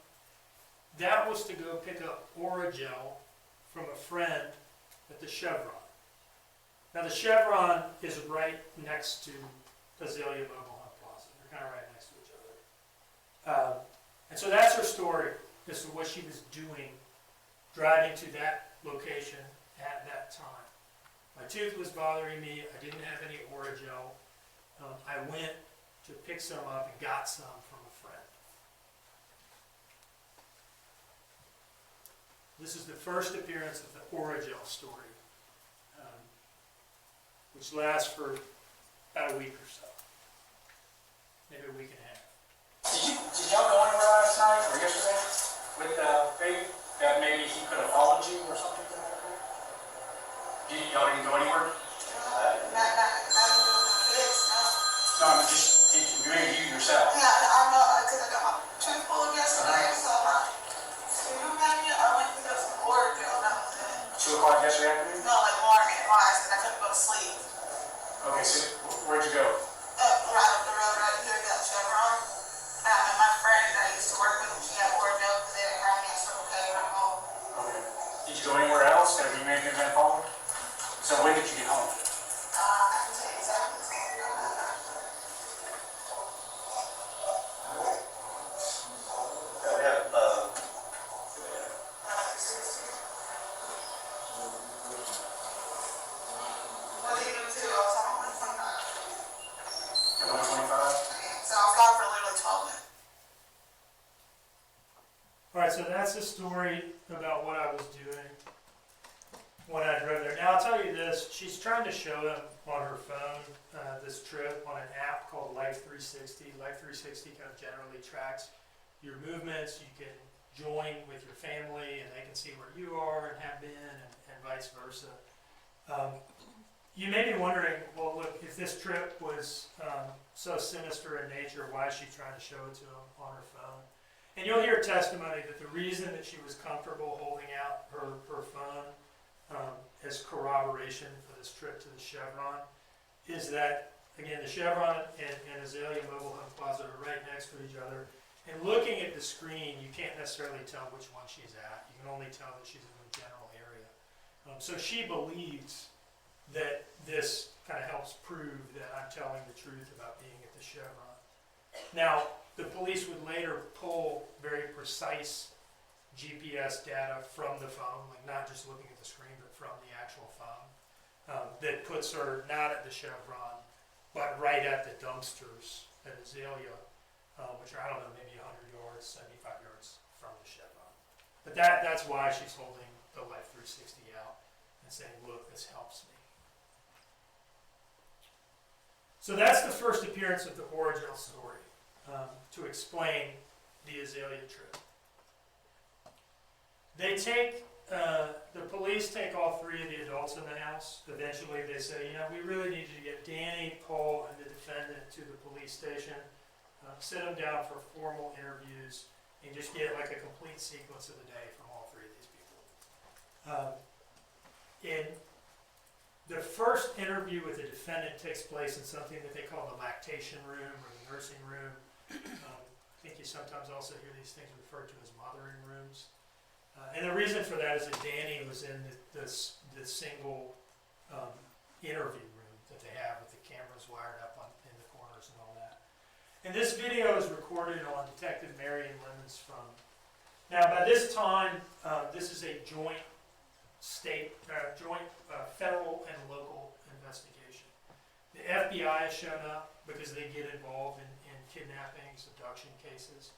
that was to go pick up Orangeville from a friend at the Chevron. Now the Chevron is right next to Azalea Mobile Home Plaza. They're kind of right next to each other. And so that's her story as to what she was doing, driving to that location at that time. My tooth was bothering me. I didn't have any Orangeville. I went to pick some up and got some from a friend. This is the first appearance of the Orangeville story, which lasts for about a week or so, maybe a week and a half. Did y'all go anywhere last night or yesterday with Baby? That maybe he could have followed you or something? Y'all didn't go anywhere? Not kids, no. No, I mean just maybe you yourself. Yeah, I know, because I got my tooth pulled yesterday, so you remember me? I went to go to some Orangeville, that was it. 2 o'clock yesterday afternoon? No, like morning at Wise, because I couldn't go to sleep. Okay, so where'd you go? Right up the road right here, got Chevron. And my friend that I used to work with, she had Orangeville because they didn't have me. I said, okay, I'm home. Okay. Did you go anywhere else? Have you made anything home? So when did you get home? I can tell you exactly what's going on. What did you do too? I was on 125. 125? So I was gone for literally 12 minutes. All right, right, so that's the story about what I was doing when I drove there. Now, I'll tell you this, she's trying to show him on her phone this trip on an app called Life 360. Life 360 kind of generally tracks your movements. You can join with your family, and they can see where you are and have been, and vice versa. You may be wondering, well, look, if this trip was so sinister in nature, why is she trying to show it to him on her phone? And you'll hear testimony that the reason that she was comfortable holding out her phone as corroboration for this trip to the Chevron is that, again, the Chevron and Azalea Mobile Home Plaza are right next to each other. And looking at the screen, you can't necessarily tell which one she's at. You can only tell that she's in the general area. So she believes that this kind of helps prove that I'm telling the truth about being at the Chevron. Now, the police would later pull very precise GPS data from the phone, like not just looking at the screen, but from the actual phone, that puts her not at the Chevron, but right at the dumpsters at Azalea, which are, I don't know, maybe 100 yards, 75 yards from the Chevron. But that's why she's holding the Life 360 out and saying, look, this helps me. So that's the first appearance of the Origel story, to explain the Azalea trip. They take, the police take all three of the adults in the house. Eventually they say, you know, we really need you to get Danny, Paul, and the defendant to the police station, sit them down for formal interviews, and just get like a complete sequence of the day from all three of these people. And the first interview with the defendant takes place in something that they call the lactation room or the nursing room. I think you sometimes also hear these things referred to as mothering rooms. And the reason for that is that Danny was in the single interview room that they have with the cameras wired up in the corners and all that. And this video is recorded on Detective Marion Lemon's phone. Now, by this time, this is a joint federal and local investigation. The FBI has shown up because they get involved in kidnappings, abduction cases.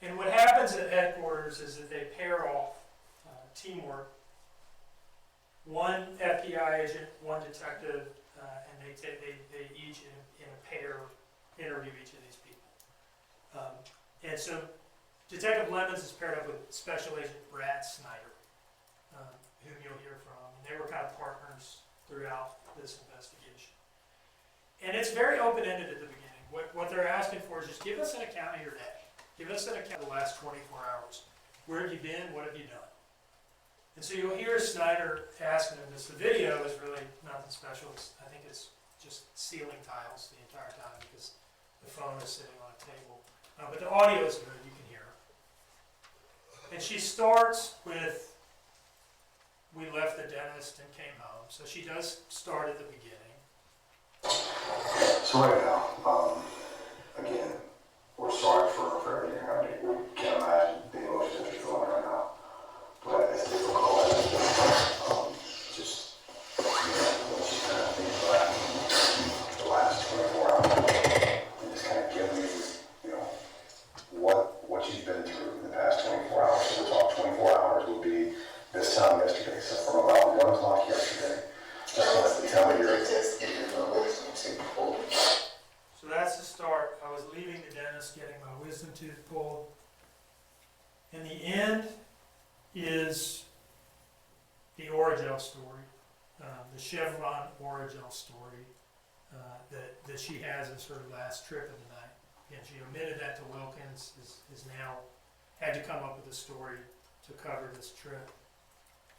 And what happens at headquarters is that they pair off teamwork. One FBI agent, one detective, and they each in a pair interview each of these people. And so Detective Lemons is paired up with Special Agent Brad Snyder, whom you'll hear from. And they were kind of partners throughout this investigation. And it's very open-ended at the beginning. What they're asking for is just give us an account of your day. Give us an account of the last 24 hours. Where have you been? What have you done? And so you'll hear Snyder asking him this. The video is really nothing special. I think it's just ceiling tiles the entire time because the phone is sitting on a table. But the audio is good. You can hear her. And she starts with, we left the dentist and came home. So she does start at the beginning. So right now, again, we're sorry for everything happening. We can't imagine the emotions that you're feeling right now. But it's difficult. Just, just kind of think back the last 24 hours and just kind of give me, what you've been through in the past 24 hours. So we'll talk 24 hours would be this time yesterday. So from about 1 o'clock yesterday, just tell me your... So that's the start. I was leaving the dentist, getting my wisdom tooth pulled. And the end is the Origel story, the Chevron Origel story that she has as her last trip of the night. Again, she omitted that to Wilkins, is now had to come up with a story to cover this trip.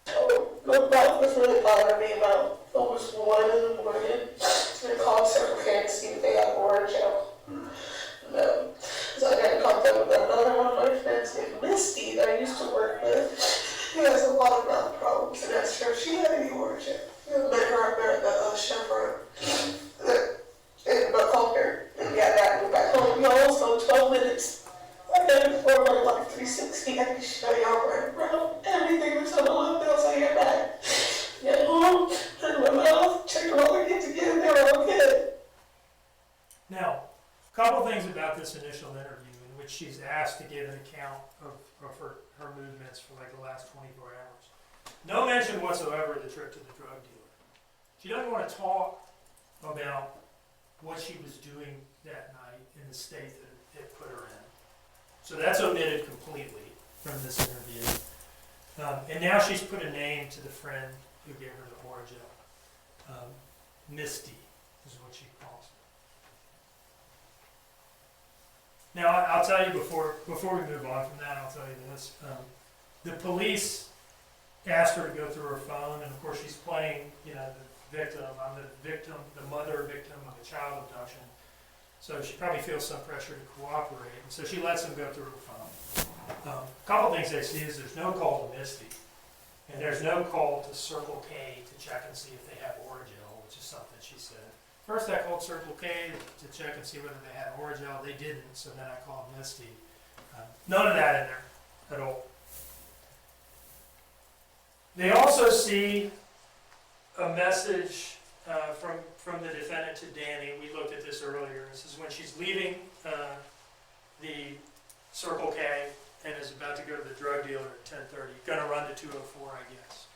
My wife was really bothering me about almost 1 in the morning. So I called several parents to see if they had Origel. So I got in contact with another one of my friends named Misty that I used to work with. He has a lot of mouth problems, and asked her if she had any Origel. I met her up there at the Chevron. And I called her and got that and went back home. Also, 12 minutes. I got it for my Life 360. I can show y'all right around everything that's on the left outside your back. Get home, turn my mouth, check all the kids again, they were okay. Now, a couple things about this initial interview in which she's asked to give an account of of her movements for like the last 24 hours. No mention whatsoever of the trip to the drug dealer. She doesn't want to talk about what she was doing that night in the state that it put her in. So that's omitted completely from this interview. And now she's put a name to the friend who gave her the Orajel. Misty is what she calls her. Now, I'll tell you before we move on from that, I'll tell you this. The police asked her to go through her phone, and of course she's playing, the victim. I'm the victim, the mother victim of a child abduction. So she probably feels some pressure to cooperate. And so she lets them go through her phone. A couple things I see is there's no call to Misty, and there's no call to Circle K to check and see if they have Orajel, which is something she said. First I called Circle K to check and see whether they had Orajel. They didn't, so then I called Misty. None of that in there at all. They also see a message from the defendant to Danny. We looked at this earlier. This is when she's leaving the Circle K and is about to go to the drug dealer at 10:30. Going to run to 204, I guess.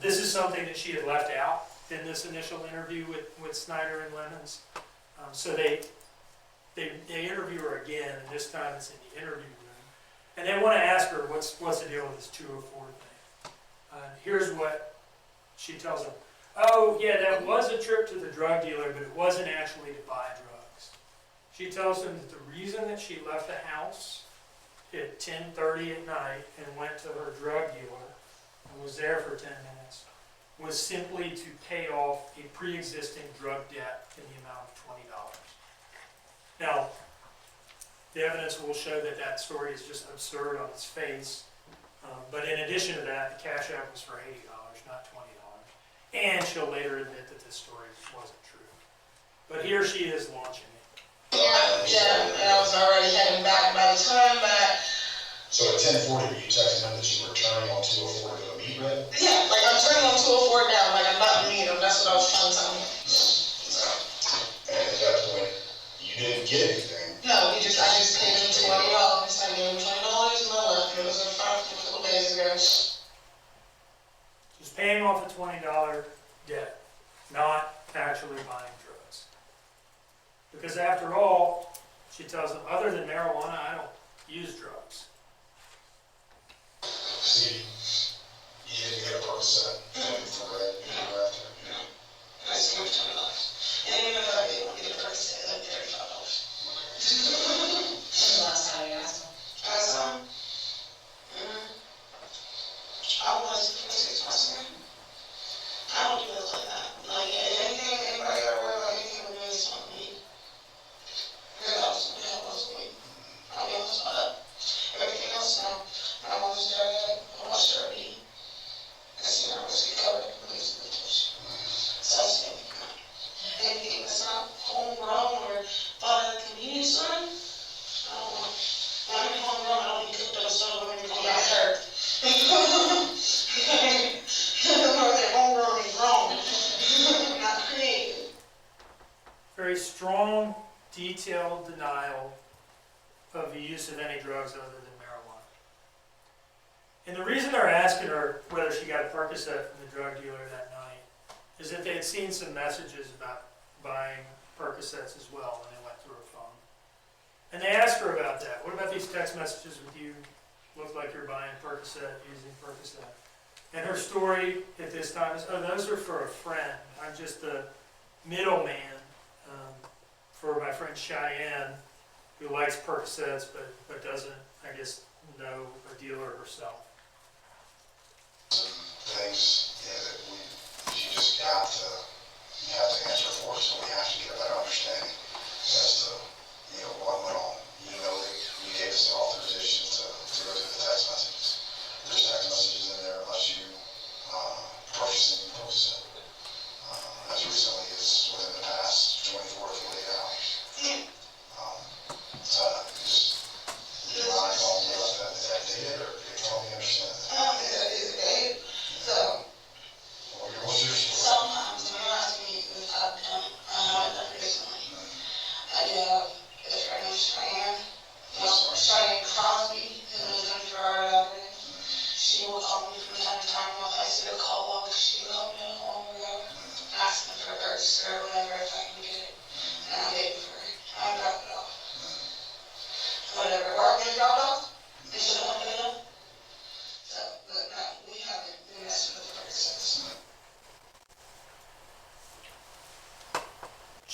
This is something that she had left out in this initial interview with Snyder and Lemons. So they interview her again, and this time it's in the interview room. And they want to ask her, what's the deal with this 204 thing? Here's what she tells them. Oh, yeah, that was a trip to the drug dealer, but it wasn't actually to buy drugs. She tells them that the reason that she left the house at 10:30 at night and went to her drug dealer and was there for 10 minutes was simply to pay off a pre-existing drug debt in the amount of $20. Now, the evidence will show that that story is just absurd on its face. But in addition to that, the cash out was for $80, not $20. And she'll later admit that this story wasn't true. But here she is launching it. Yeah, and I was already heading back by the time that. So at 10:40, were you texting him that you were turning on 204 to go to meet Red? Yeah, like I'm turning on 204 now, like I'm about to meet him. That's what I was trying to tell him. And at that point, you didn't get anything. No, I just paid him $20. I gave him $20 and I left. It was a couple days ago. She's paying off a $20 debt, not actually buying drugs. Because after all, she tells them, other than marijuana, I don't use drugs. See, you didn't get a Percocet for Red after. No. I just gave him $20. And even if I didn't get a Percocet, like $35. When was the last time you asked him? I was 6 months ago. I don't do it like that. Like, anything, anybody got to worry about anything with me is on me. Because I was weak. I'll be honest about that. Everything else now, when I was there, I watched her eat. Because, I was covered in police. So I was anything that's not homegrown or thought of the convenience store, I don't want. When I'm homegrown, I don't eat cooked up stuff. I'm going to come out hurt. Very strong, detailed denial of the use of any drugs other than marijuana. And the reason they're asking her whether she got a Percocet from the drug dealer that night is that they had seen some messages about buying Percocets as well when they went through her phone. And they asked her about that. What about these text messages with you? Look like you're buying Percocet, using Percocet. And her story at this time is, oh, those are for a friend. I'm just the middleman for my friend Cheyenne, who likes Percocets but doesn't, I guess, know a dealer herself. Things that you just have to answer for, so we have to get a better understanding as to what went on. That you gave us the authorization to go through the text messages. There's text messages in there unless you purchasing Percocet as recently as within the past 24 to 48 hours. So just do you mind telling me about that? Is that dated or help me understand that? That is dated. So What's your story? sometimes when you're asking me if I've done it, I haven't done it recently. I do have a friend named Cheyenne. Cheyenne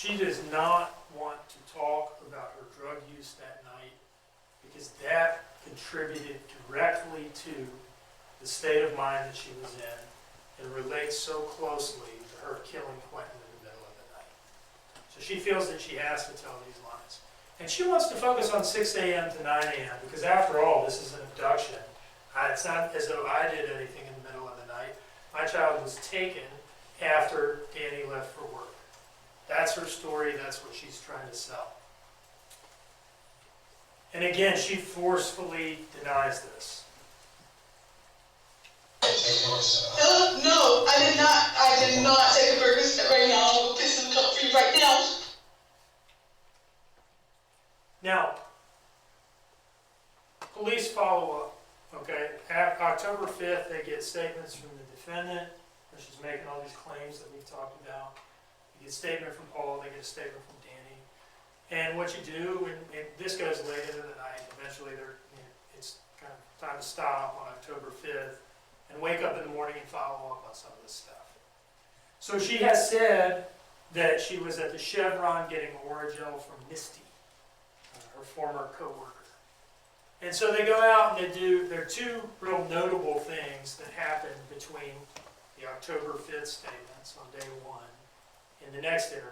She does not want to talk about her drug use that night because that contributed directly to the state of mind that she was in and relates so closely to her killing Quinton in the middle of the night. So she feels that she has to tell these lines. And she wants to focus on 6 a.m. to 9 a.m. because after all, this is an abduction. It's not as though I did anything in the middle of the night. My child was taken after Danny left for work. That's her story, that's what she's trying to sell. And again, she forcefully denies this. No, I did not. I did not take a Percocet right now. I will piss in the cup for you right now. Now, police follow up, okay? October 5th, they get statements from the defendant, where she's making all these claims that we've talked about. They get a statement from Paul, they get a statement from Danny. And what you do, and this goes late into the night, eventually it's kind of time to stop on October 5th and wake up in the morning and follow up on some of this stuff. So she has said that she was at the Chevron getting Oragel from Misty, her former co-worker. And so they go out and there are two real notable things that happen between the October 5th statements on day one and the next interview.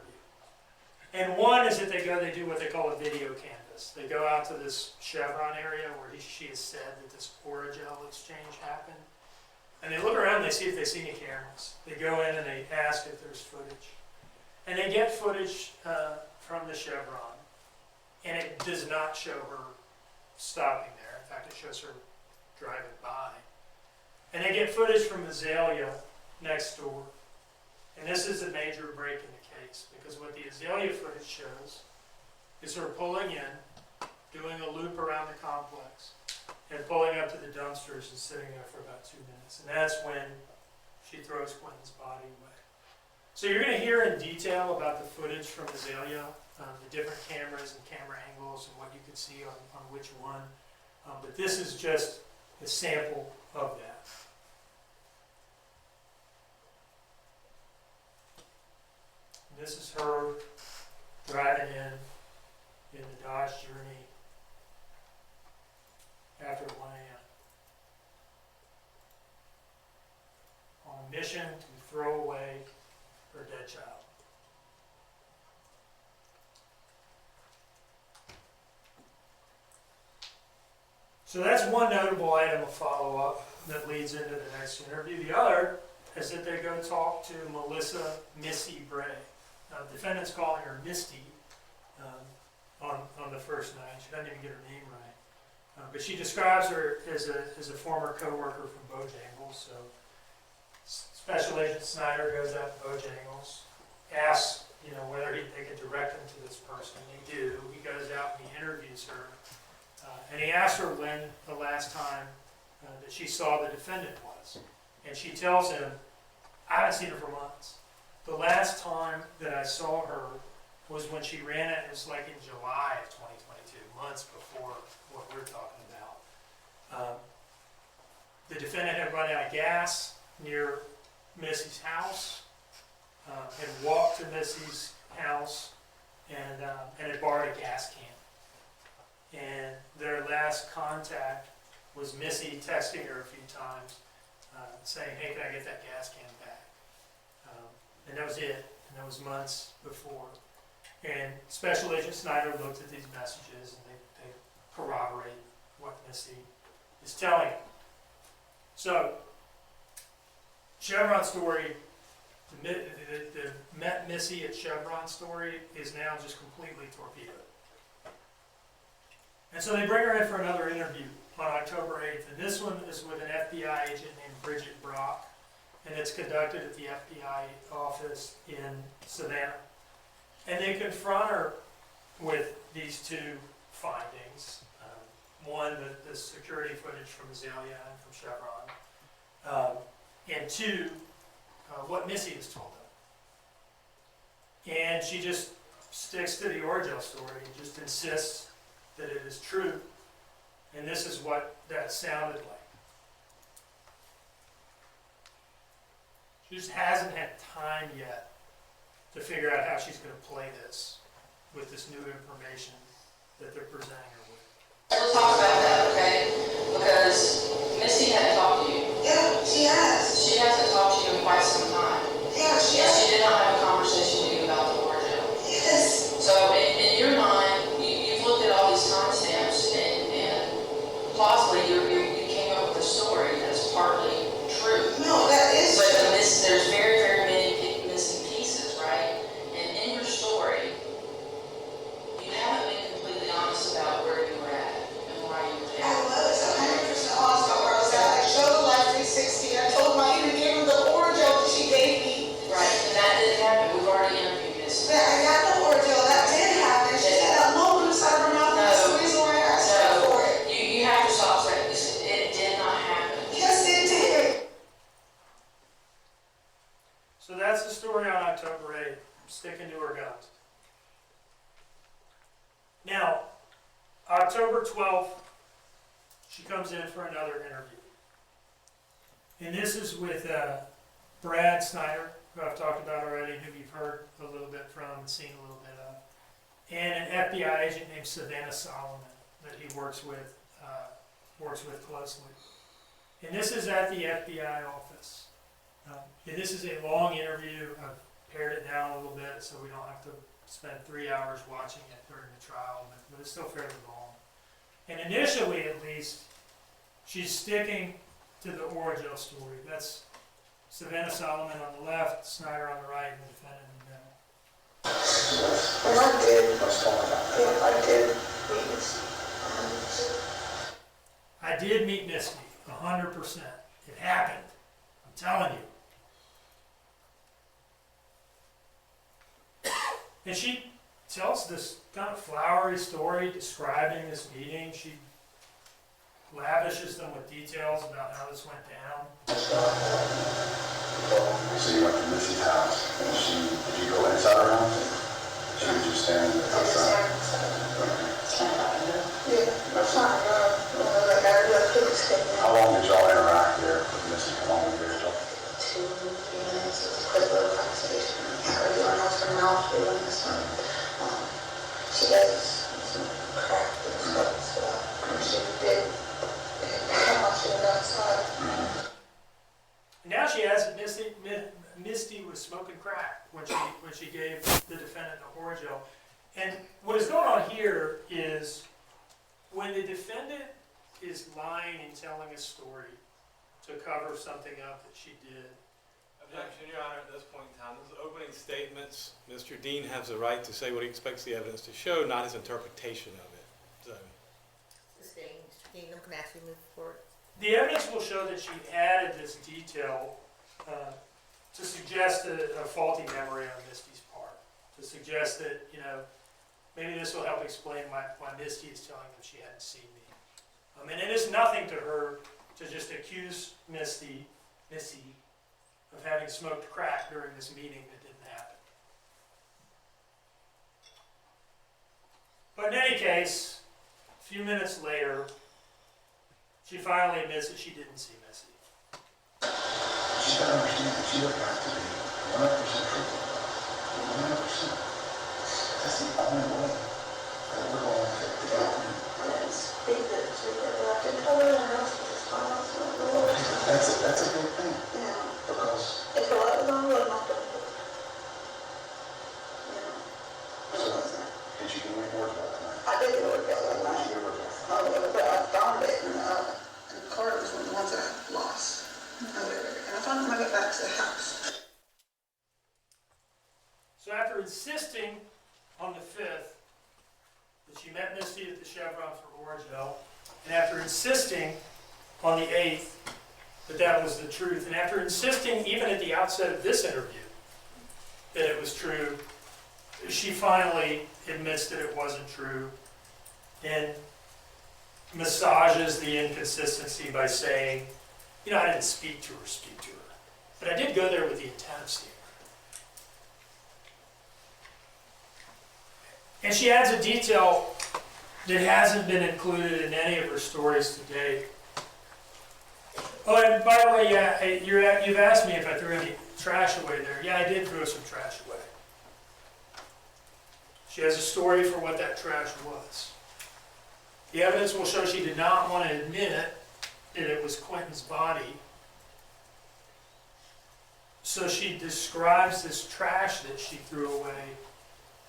And one is that they do what they call a video canvas. They go out to this Chevron area where she has said that this Oragel exchange happened. And they look around and they see if they see any cameras. They go in and they ask if there's footage. And they get footage from the Chevron. And it does not show her stopping there. In fact, it shows her driving by. And they get footage from Azalea next door. And this is a major break in the case, because what the Azalea footage shows is her pulling in, doing a loop around the complex, and pulling up to the dumpsters and sitting there for about 2 minutes. And that's when she throws Quinton's body away. So you're going to hear in detail about the footage from Azalea, the different cameras and camera angles and what you could see on which one. But this is just a sample of that. This is her driving in the Dodge Journey after 1 a.m. on a mission to throw away her dead child. So that's one notable item of follow-up that leads into the next interview. The other is that they go talk to Melissa Missy Bray. Now, the defendant's calling her Misty on the first night. She doesn't even get her name right. But she describes her as a former co-worker from Bojangles. So Special Agent Snyder goes out to Bojangles, asks whether they could direct him to this person. They do. He goes out and he interviews her. And he asks her when the last time that she saw the defendant was. And she tells him, I haven't seen her for months. The last time that I saw her was when she ran it was like in July of 2022, months before what we're talking about. The defendant had run out of gas near Missy's house, had walked to Missy's house, and had borrowed a gas can. And their last contact was Missy texting her a few times, saying, hey, can I get that gas can back? And that was it. And that was months before. And Special Agent Snyder looked at these messages and they corroborate what Missy is telling him. So, Chevron story, the met Missy at Chevron story is now just completely torpedoed. And so they bring her in for another interview on October 8th. And this one is with an FBI agent named Bridget Brock. And it's conducted at the FBI office in Savannah. And they confront her with these two findings. One, the security footage from Azalea and from Chevron. And two, what Missy has told them. And she just sticks to the Oragel story and just insists that it is true. And this is what that sounded like. She just hasn't had time yet to figure out how she's going to play this with this new information that they're presenting her with. We'll talk about that, okay? Because Missy hadn't talked to you. Yeah, she has. She hasn't talked to you in quite some time. Yeah, she And has. she did not have a conversation with you about the ordeal. Yes. So in your mind, you've looked at all these timestamps and plausibly you came up with a story that's partly true. No, that is But true. there's very, very many missing pieces, right? And in your story, you haven't been completely honest about where you were at and why you were I there. was 100% honest about where I was at. I showed the Life 360. I told him I even gave him the ordeal that she gave me. Right, and that didn't happen. We've already interviewed Missy. Yeah, I got the ordeal. That did happen. She said that moment inside of her mouth. That's the reason why I asked her for it. You have to stop saying this. It did not happen. Yes, it did. So that's the story on October 8th, sticking to her guns. Now, October 12th, she comes in for another interview. And this is with Brad Snyder, who I've talked about already, who you've heard a little bit from and seen a little bit of, and an FBI agent named Savannah Solomon that he works with closely. And this is at the FBI office. And this is a long interview. I've pared it down a little bit so we don't have to spend 3 hours watching it during the trial, but it's still fairly long. And initially, at least, she's sticking to the origin story. That's Savannah Solomon on the left, Snyder on the right, and the defendant in the middle. And I did. Let's talk about that. Yeah, I did. I did meet Misty, 100%. It happened. I'm telling you. And she tells this kind of flowery story describing this meeting. She lavishes them with details about how this went down. So you went to Missy's house, and did you go inside her house? She was just standing outside. Yeah, that's not good. I gotta do a quick statement. How long did y'all interact there with Missy? How long did you guys talk? 2, 3 minutes. It was a quick little conversation. Her doing off her mouth, doing this one. She does some crack and stuff. She did come up to the outside. And now she has Misty was smoking crack when she gave the defendant the Horgel. And what is going on here is when the defendant is lying and telling a story to cover something up that she did. Objection, Your Honor, at this point in time, those opening statements, Mr. Dean has the right to say what he expects the evidence to show, not his interpretation of it. So, Sustained. Mr. Dean, I'm going to ask you to move forward. The evidence will show that she added this detail to suggest a faulty memory on Misty's part, to suggest that, maybe this will help explain why Misty is telling them she hadn't seen me. And it is nothing to her to just accuse Missy of having smoked crack during this meeting that didn't happen. But in any case, a few minutes later, she finally admits that she didn't see Missy. She got to understand that she doesn't have to be 100% truthful. 100%. That's the only way that we're going to get the outcome. That's a good thing. Yeah. Because If the light was on, I would have knocked on the door. did you do any work about tonight? I did the ordeal that What night. did you do about that? But I found it, and the car was one of the ones that I lost. And I found it when I got back to the house. So after insisting on the 5th that she met Misty at the Chevron for Orangeville, and after insisting on the 8th that was the truth, and after insisting even at the outset of this interview that it was true, she finally admits that it wasn't true and massages the inconsistency by saying, I didn't speak to her, but I did go there with the intent of seeing her. And she adds a detail that hasn't been included in any of her stories to date. Oh, and by the way, you've asked me if I threw any trash away there. Yeah, I did throw some trash away. She has a story for what that trash was. The evidence will show she did not want to admit that it was Quinton's body. So she describes this trash that she threw away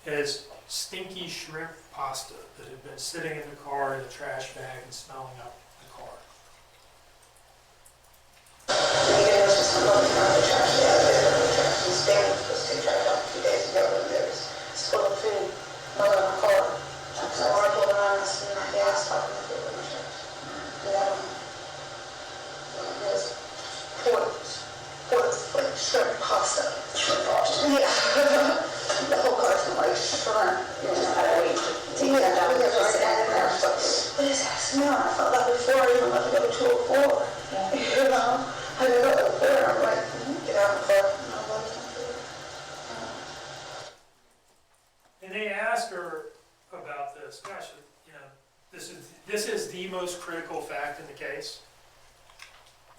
as stinky shrimp pasta that had been sitting in the car in a trash bag and smelling up the car. It was just a long time the trash the other day. The trash was standing for the trash out a few days ago, and there was full of food all in my car. So I pulled around and seen my gas talking to food in the trash. It was like shrimp pasta. Shrimp pasta. Yeah. The whole car smelled like shrimp. Yeah, that was right down in there. I was like, what is that smell? I felt that before I even left to go to a floor. You know? I go to the floor and I'm like, get out of the car. And I'm like, And they asked her about this. Gosh, you know, this is the most critical fact in the case.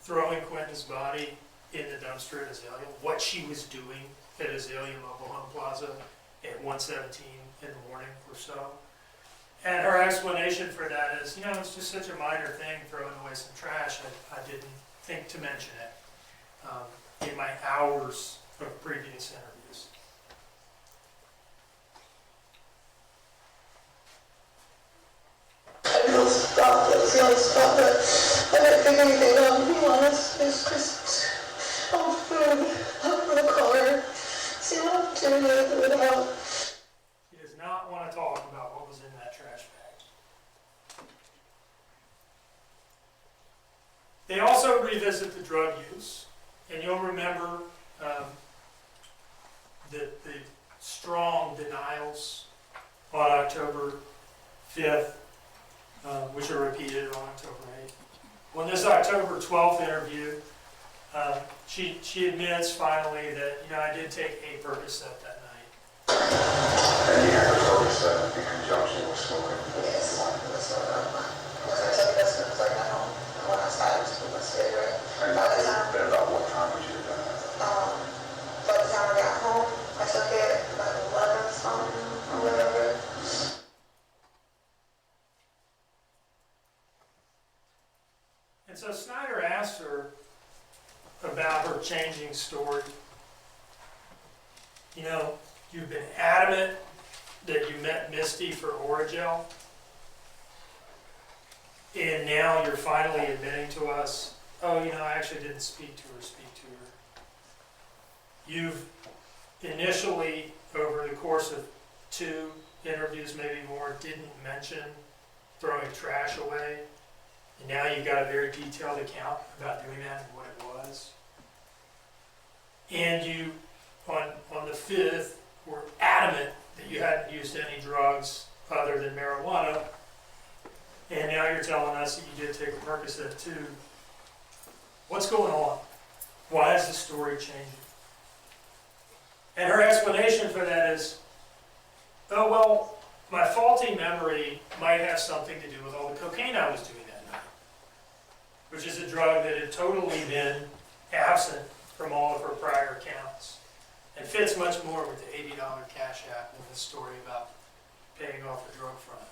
Throwing Quinton's body in the dumpster at Azalea, what she was doing at Azalea Mobile Home Plaza at 1:17 in the morning or so. And her explanation for that is, you know, it's just such a minor thing, throwing away some trash. I didn't think to mention it in my hours of previous interviews. I didn't stop. That was the only spot that I didn't think anything of, to be honest. It's just all food up in the car. See an opportunity to throw it out. She does not want to talk about what was in that trash bag. They also revisit the drug use, and you'll remember the strong denials on October 5th, which are repeated on October 8th. On this October 12th interview, she admits finally that, you know, I did take a Percocet that night. And you had a Percocet in conjunction with smoking. Yes, that's what I took this and was like, I don't know when I started to put my cigarette. And By the time, about what time would you have done that? by the time I got home, I took it like 11 something or whatever. And so Snyder asked her about her changing story. You know, you've been adamant that you met Misty for Oragel, and now you're finally admitting to us, oh, you know, I actually didn't speak to her. You've initially, over the course of 2 interviews, maybe more, didn't mention throwing trash away. And now you've got a very detailed account about doing that and what it was. And you, on the 5th, were adamant that you hadn't used any drugs other than marijuana. And now you're telling us that you did take a Percocet too. What's going on? Why is the story changing? And her explanation for that is, oh, well, my faulty memory might have something to do with all the cocaine I was doing that night, which is a drug that had totally been absent from all of her prior accounts and fits much more with the $80 Cash App than the story about paying off the drug front.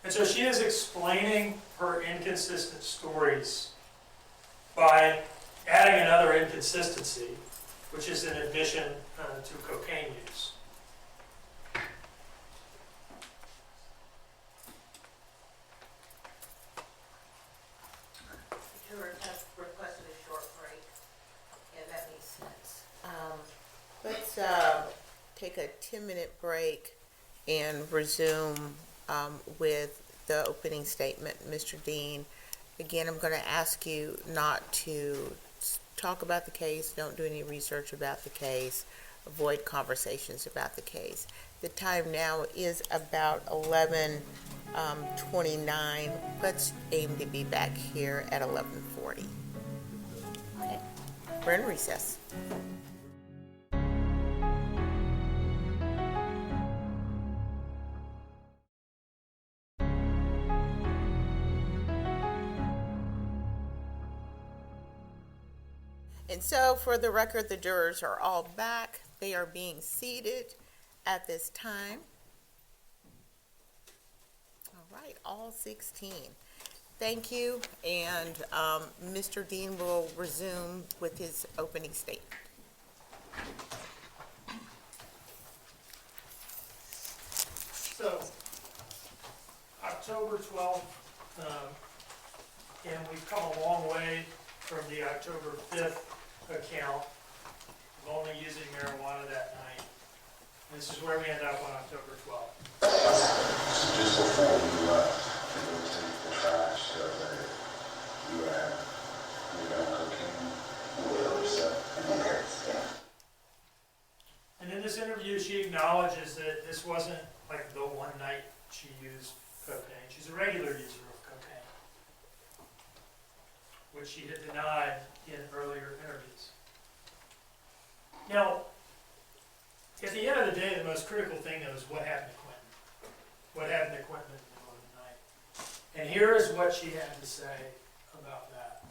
And so she is explaining her inconsistent stories by adding another inconsistency, which is an admission to cocaine use. The jurors have requested a short break, and that makes sense. Let's take a 10-minute break and resume with the opening statement. Mr. Dean, again, I'm going to ask you not to talk about the case, don't do any research about the case, avoid conversations about the case. The time now is about 11:29. Let's aim to be back here at 11:40. Okay, we're in recess. And so, for the record, the jurors are all back. They are being seated. at this time. All right, all 16. Thank you, and Mr. Dean will resume with his opening statement. So, October 12th, and we've come a long way from the October 5th account of only using marijuana that night. This is where we end up on October 12th. So just before you left to go take the trash the other day, you were cooking, you were upset. And in this interview, she acknowledges that this wasn't like the one night she used cocaine. She's a regular user of cocaine, which she had denied in earlier interviews. Now, at the end of the day, the most critical thing is what happened to Quinton. What happened to Quinton in the middle of the night. And here is what she had to say about that.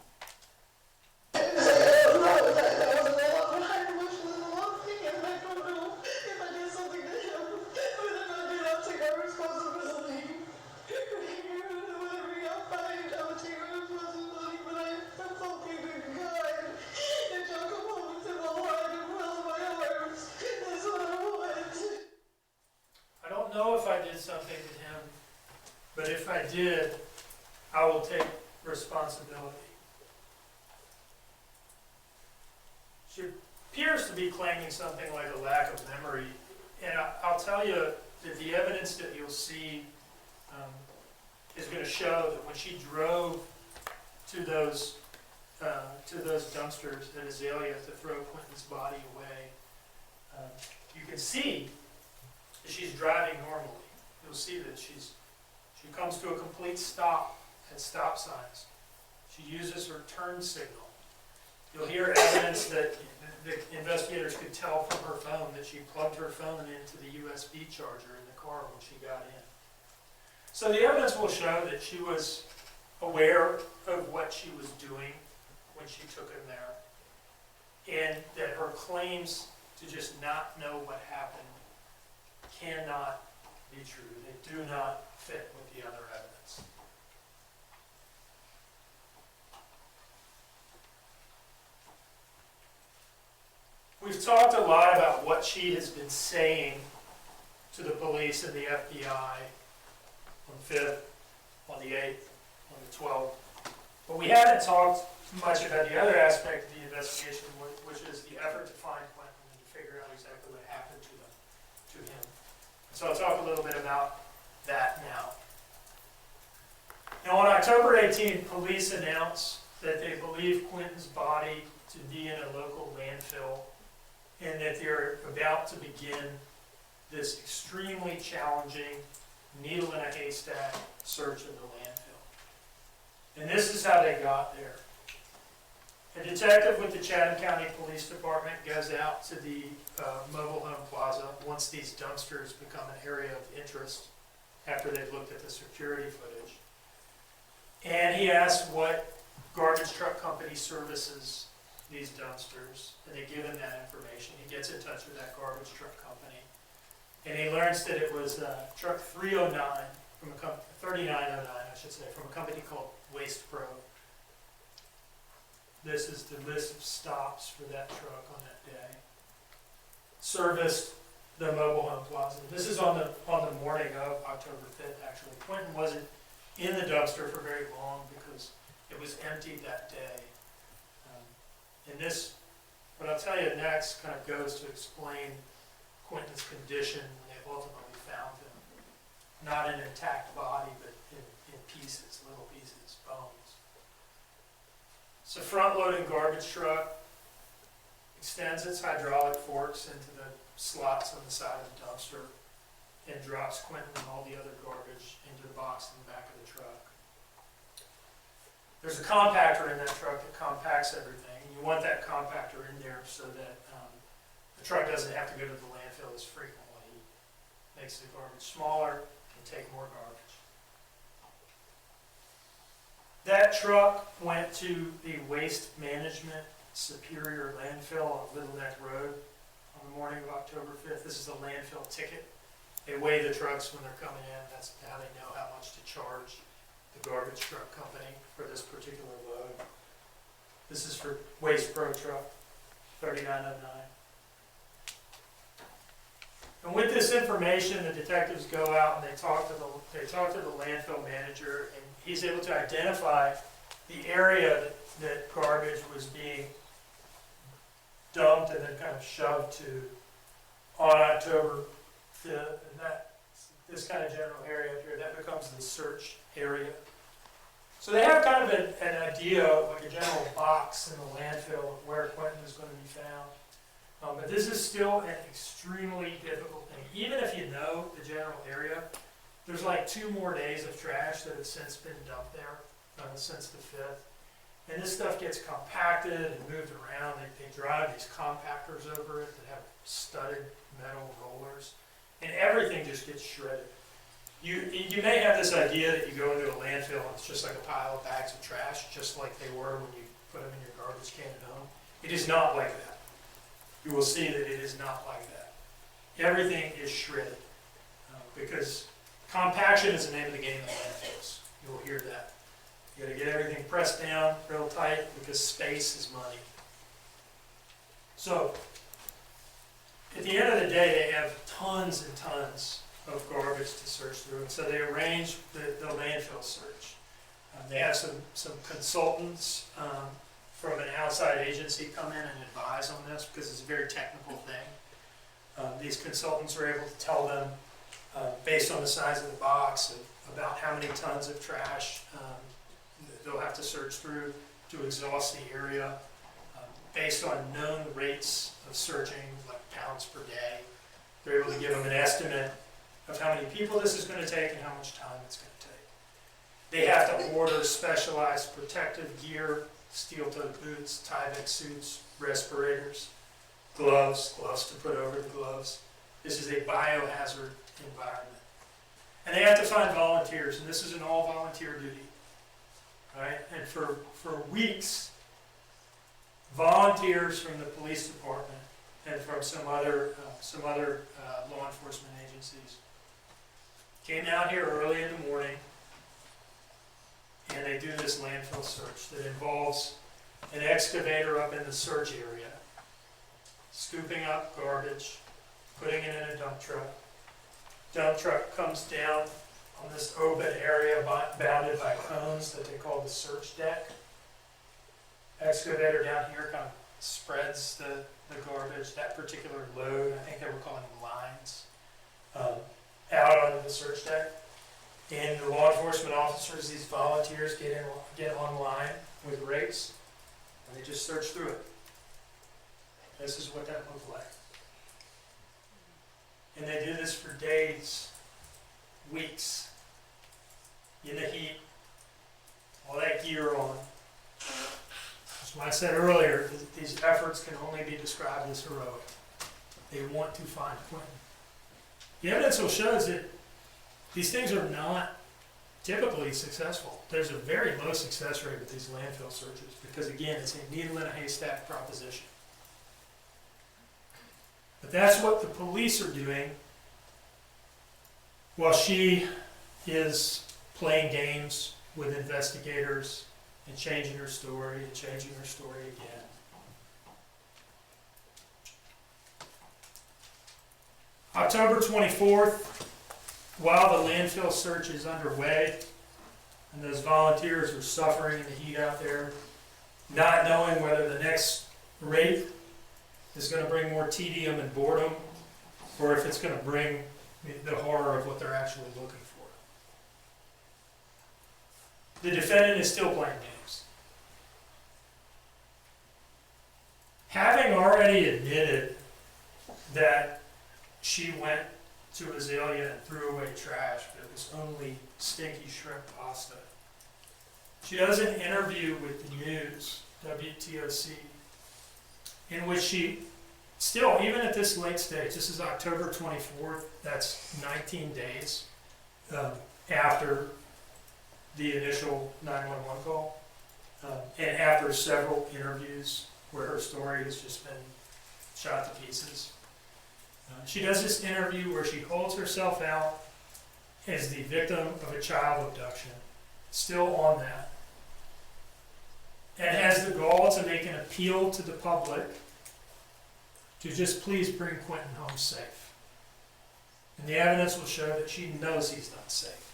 I don't know if I did something to him, but if I did, I will take responsibility. She appears to be claiming something like a lack of memory, and I'll tell you that the evidence that you'll see is going to show that when she drove to those dumpsters at Azalea to throw Quinton's body away, you can see that she's driving normally. You'll see that she comes to a complete stop at stop signs. She uses her turn signal. You'll hear evidence that the investigators could tell from her phone that she plugged her phone into the USB charger in the car when she got in. So the evidence will show that she was aware of what she was doing when she took him there, and that her claims to just not know what happened cannot be true. They do not fit with the other evidence. We've talked a lot about what she has been saying to the police and the FBI on the 5th, on the 8th, on the 12th. But we haven't talked much about the other aspect of the investigation, which is the effort to find Quinton and to figure out exactly what happened to him. So I'll talk a little bit about that now. Now, on October 18th, police announced that they believe Quinton's body to be in a local landfill, and that they're about to begin this extremely challenging needle in a haystack search of the landfill. And this is how they got there. A detective with the Chatham County Police Department goes out to the mobile home plaza once these dumpsters become an area of interest after they've looked at the security footage. And he asks what garbage truck company services these dumpsters, and they give him that information. He gets in touch with that garbage truck company, and he learns that it was truck 309 from a 3909, I should say, from a company called Waste Pro. This is the list of stops for that truck on that day. Serviced the mobile home plaza. This is on the morning of October 5th, actually. Quinton wasn't in the dumpster for very long because it was emptied that day. And this, what I'll tell you next, kind of goes to explain Quinton's condition when they ultimately found him. Not an intact body, but in pieces, little pieces, bones. It's a front-loading garbage truck, extends its hydraulic forks into the slots on the side of the dumpster, and drops Quinton and all the other garbage into the box in the back of the truck. There's a compactor in that truck that compacts everything. You want that compactor in there so that the truck doesn't have to go to the landfill as frequently. Makes the garbage smaller and take more garbage. That truck went to the Waste Management Superior Landfill on Little Neck Road on the morning of October 5th. This is a landfill ticket. They weigh the trucks when they're coming in. That's how they know how much to charge the garbage truck company for this particular load. This is for Waste Pro truck, 3909. And with this information, the detectives go out and they talk to the landfill manager, and he's able to identify the area that garbage was being dumped and then kind of shoved to on October 5th. And that, this kind of general area up here, that becomes the search area. So they have kind of an idea, like a general box in the landfill of where Quinton is going to be found. But this is still an extremely difficult thing. Even if you know the general area, there's like 2 more days of trash that have since been dumped there since the 5th. And this stuff gets compacted and moved around. They drive these compactors over it that have studded metal rollers. And everything just gets shredded. You may have this idea that you go into a landfill and it's just like a pile of bags of trash, just like they were when you put them in your garbage can at home. It is not like that. You will see that it is not like that. Everything is shredded because compaction is the name of the game in landfills. You will hear that. You got to get everything pressed down real tight because space is money. So, at the end of the day, they have tons and tons of garbage to search through, and so they arrange the landfill search. They have some consultants from an outside agency come in and advise on this because it's a very technical thing. These consultants are able to tell them, based on the size of the box, about how many tons of trash they'll have to search through to exhaust the area, based on known rates of searching, like pounds per day. They're able to give them an estimate of how many people this is going to take and how much time it's going to take. They have to order specialized protective gear, steel-toed boots, Tyvek suits, respirators, gloves to put over the gloves. This is a biohazard environment. And they have to find volunteers, and this is an all-volunteer duty. Right? And for weeks, volunteers from the police department and from some other law enforcement agencies came out here early in the morning, and they do this landfill search that involves an excavator up in the search area, scooping up garbage, putting it in a dump truck. Dump truck comes down on this open area bounded by cones that they call the search deck. Excavator down here kind of spreads the garbage, that particular load, I think they were calling them lines, out onto the search deck. And the law enforcement officers, these volunteers, get online with rakes, and they just search through it. This is what that looked like. And they do this for days, weeks, in the heat, all that gear on. That's why I said earlier, these efforts can only be described as heroic. They want to find Quinton. The evidence will show that these things are not typically successful. There's a very low success rate with these landfill searches because, again, it's a needle in a haystack proposition. But that's what the police are doing while she is playing games with investigators and changing her story and changing her story again. October 24th, while the landfill search is underway and those volunteers are suffering in the heat out there, not knowing whether the next raid is going to bring more tedium and boredom or if it's going to bring the horror of what they're actually looking for. The defendant is still playing games. Having already admitted that she went to Azalea and threw away trash, but it was only stinky shrimp pasta, she does an interview with the news, WTOC, in which she still, even at this late stage, this is October 24th, that's 19 days after the initial 911 call, and after several interviews where her story has just been shot to pieces. She does this interview where she holds herself out as the victim of a child abduction, still on that, and has the gall to make an appeal to the public to just please bring Quinton home safe. And the evidence will show that she knows he's not safe.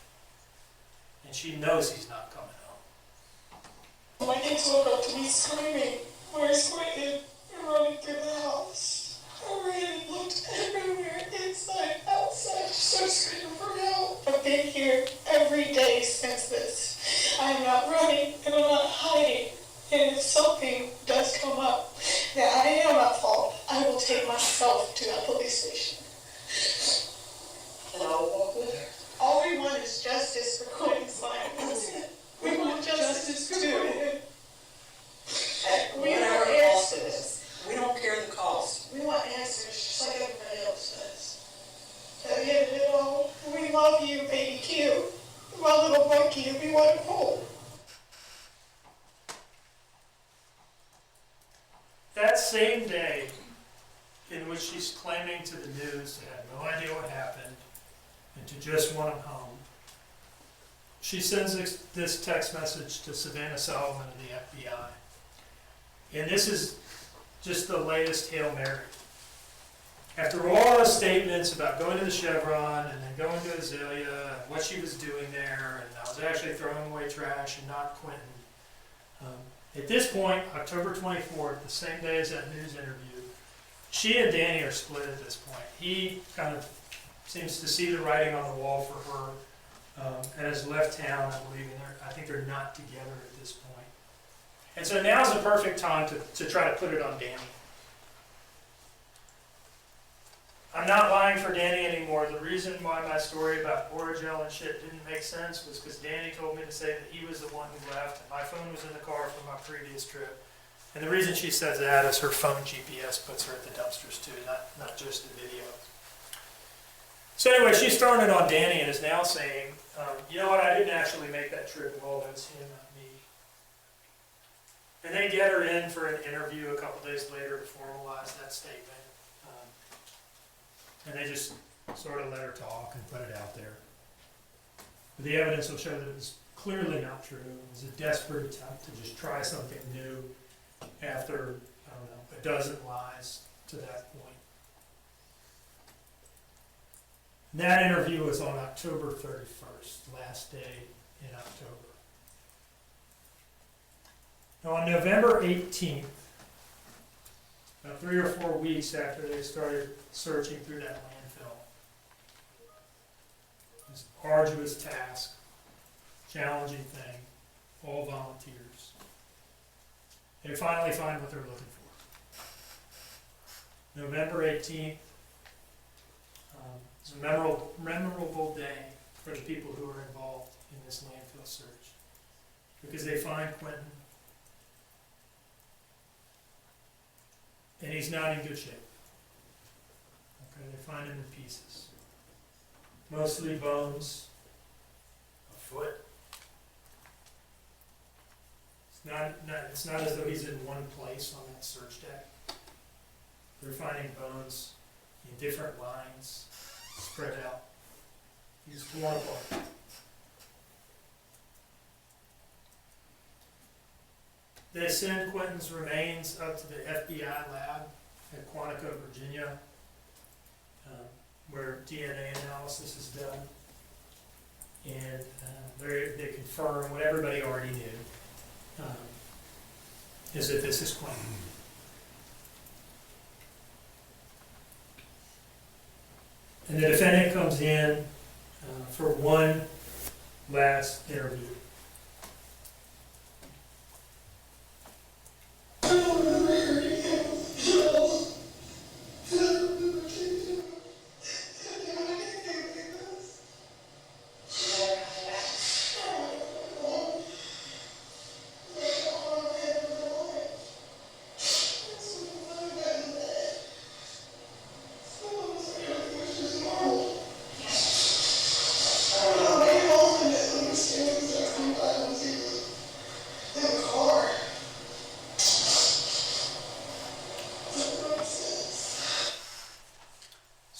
And she knows he's not coming home. My kids woke up to me screaming, "Where's Quinton?" and running through the house. I ran and looked everywhere, inside, outside, so screaming for help. I've been here every day since this. I am not running and I'm not hiding. And if something does come up that I am at fault, I will take myself to that police station. And I'll walk with her. All we want is justice for Quinton Simon. We want justice too. We want answers. We don't care the cost. We want answers just like everybody else does. At the end of it all, we love you, baby Q. My little monkey, and we want him home. That same day in which she's claiming to the news to have no idea what happened and to just want him home, she sends this text message to Savannah Solomon of the FBI. And this is just the latest Hail Mary. After all the statements about going to the Chevron and then going to Azalea and what she was doing there, and I was actually throwing away trash and not Quinton. At this point, October 24th, the same day as that news interview, she and Danny are split at this point. He kind of seems to see the writing on the wall for her and has left town, I believe, and I think they're not together at this point. And so now's the perfect time to try to put it on Danny. I'm not lying for Danny anymore. The reason why my story about Oragel and shit didn't make sense was because Danny told me to say that he was the one who left, and my phone was in the car from my previous trip. And the reason she says that is her phone GPS puts her at the dumpsters too, not just the video. So anyway, she's throwing it on Danny and is now saying, you know what, I didn't actually make that trip at all, that's him, not me. And they get her in for an interview a couple days later to formalize that statement. And they just sort of let her talk and put it out there. But the evidence will show that it was clearly not true. It was a desperate attempt to just try something new after, I don't know, a dozen lies to that point. And that interview was on October 31st, last day in October. Now on November 18th, about 3 or 4 weeks after they started searching through that landfill, this arduous task, challenging thing, all volunteers, they finally find what they're looking for. November 18th is a memorable day for the people who are involved in this landfill search, because they find Quinton. And he's not in good shape. Okay, they find him in pieces. Mostly bones, a foot. It's not as though he's in one place on that search deck. They're finding bones in different lines, spread out. He's torn apart. They send Quinton's remains up to the FBI lab at Quantico, Virginia, where DNA analysis is done. And they confirm what everybody already knew, is that this is Quinton. And the defendant comes in for one last interview.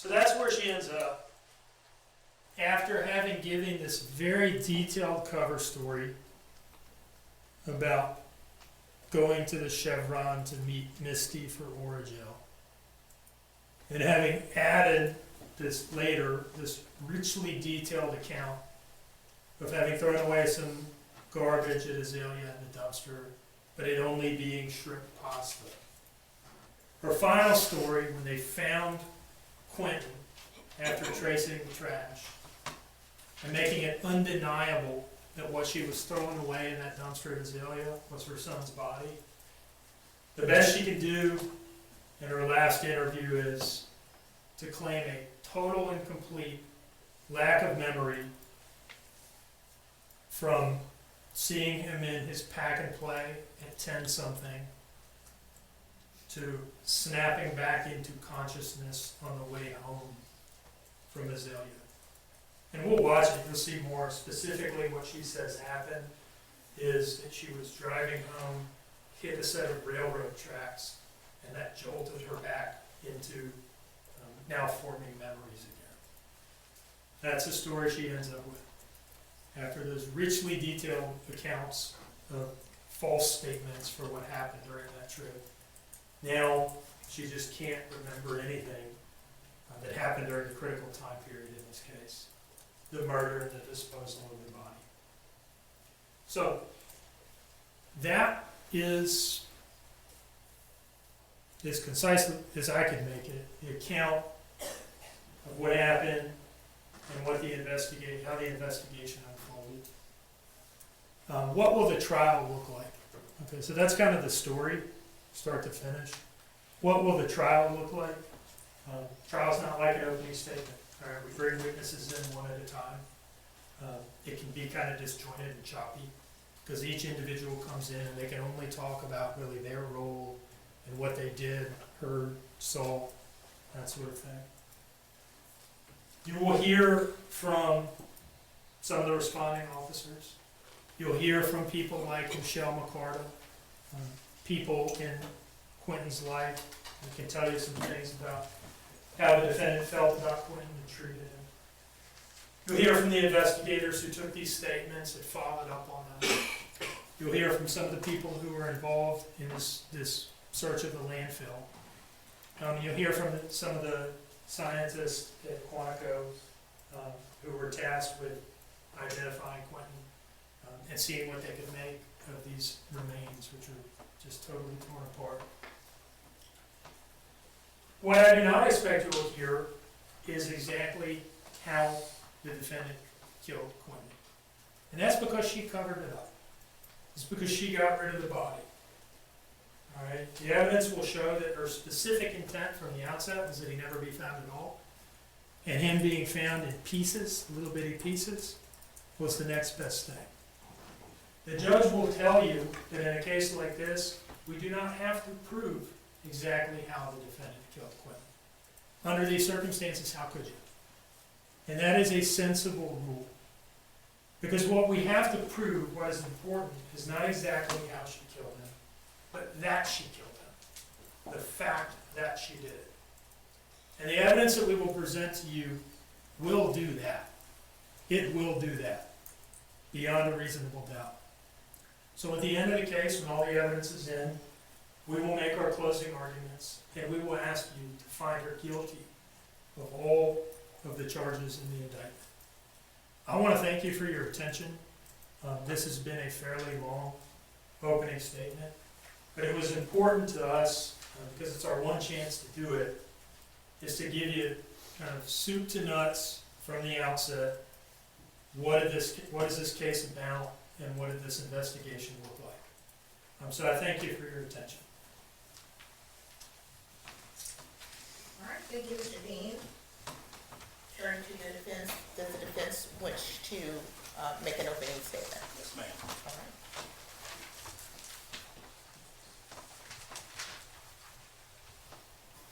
So that's where she ends up. After having given this very detailed cover story about going to the Chevron to meet Misty for Oragel, and having added this later, this richly detailed account of having thrown away some garbage at Azalea in the dumpster, but it only being shrimp pasta. Her final story, when they found Quinton after tracing the trash and making it undeniable that what she was throwing away in that dumpster at Azalea was her son's body, the best she could do in her last interview is to claim a total and complete lack of memory from seeing him in his pack and play at 10-something to snapping back into consciousness on the way home from Azalea. And we'll watch it, you'll see more specifically what she says happened is that she was driving home, hit a set of railroad tracks, and that jolted her back into now forming memories again. That's the story she ends up with. After those richly detailed accounts of false statements for what happened during that trip, now she just can't remember anything that happened during the critical time period in this case. The murder and the disposal of the body. So, that is, as concisely as I can make it, the account of what happened and what the how the investigation unfolded. What will the trial look like? Okay, so that's kind of the story, start to finish. What will the trial look like? Trial's not like an opening statement. All right, we bring witnesses in one at a time. It can be kind of disjointed and choppy because each individual comes in and they can only talk about really their role and what they did, heard, saw, that sort of thing. You will hear from some of the responding officers. You'll hear from people like Michelle McCarta, people in Quinton's life who can tell you some things about how the defendant felt about Quinton and treated him. You'll hear from the investigators who took these statements and followed up on them. You'll hear from some of the people who were involved in this search of the landfill. You'll hear from some of the scientists at Quantico who were tasked with identifying Quinton and seeing what they could make of these remains, which are just totally torn apart. What I do not expect you will hear is exactly how the defendant killed Quinton. And that's because she covered it up. It's because she got rid of the body. All right? The evidence will show that her specific intent from the outset was that he never be found at all. And him being found in pieces, little bitty pieces, was the next best thing. The judge will tell you that in a case like this, we do not have to prove exactly how the defendant killed Quinton. Under these circumstances, how could you? And that is a sensible rule. Because what we have to prove, what is important, is not exactly how she killed him, but that she killed him. The fact that she did it. And the evidence that we will present to you will do that. It will do that, beyond a reasonable doubt. So at the end of the case, when all the evidence is in, we will make our closing arguments, and we will ask you to find her guilty of all of the charges in the indictment. I want to thank you for your attention. This has been a fairly long opening statement, but it was important to us, because it's our one chance to do it, is to give you kind of soup to nuts from the outset. What is this case about, and what did this investigation look like? So I thank you for your attention. All right, thank you, Mr. Dean. Turn to the defense. Does the defense wish to make an opening statement? Yes, ma'am. All right.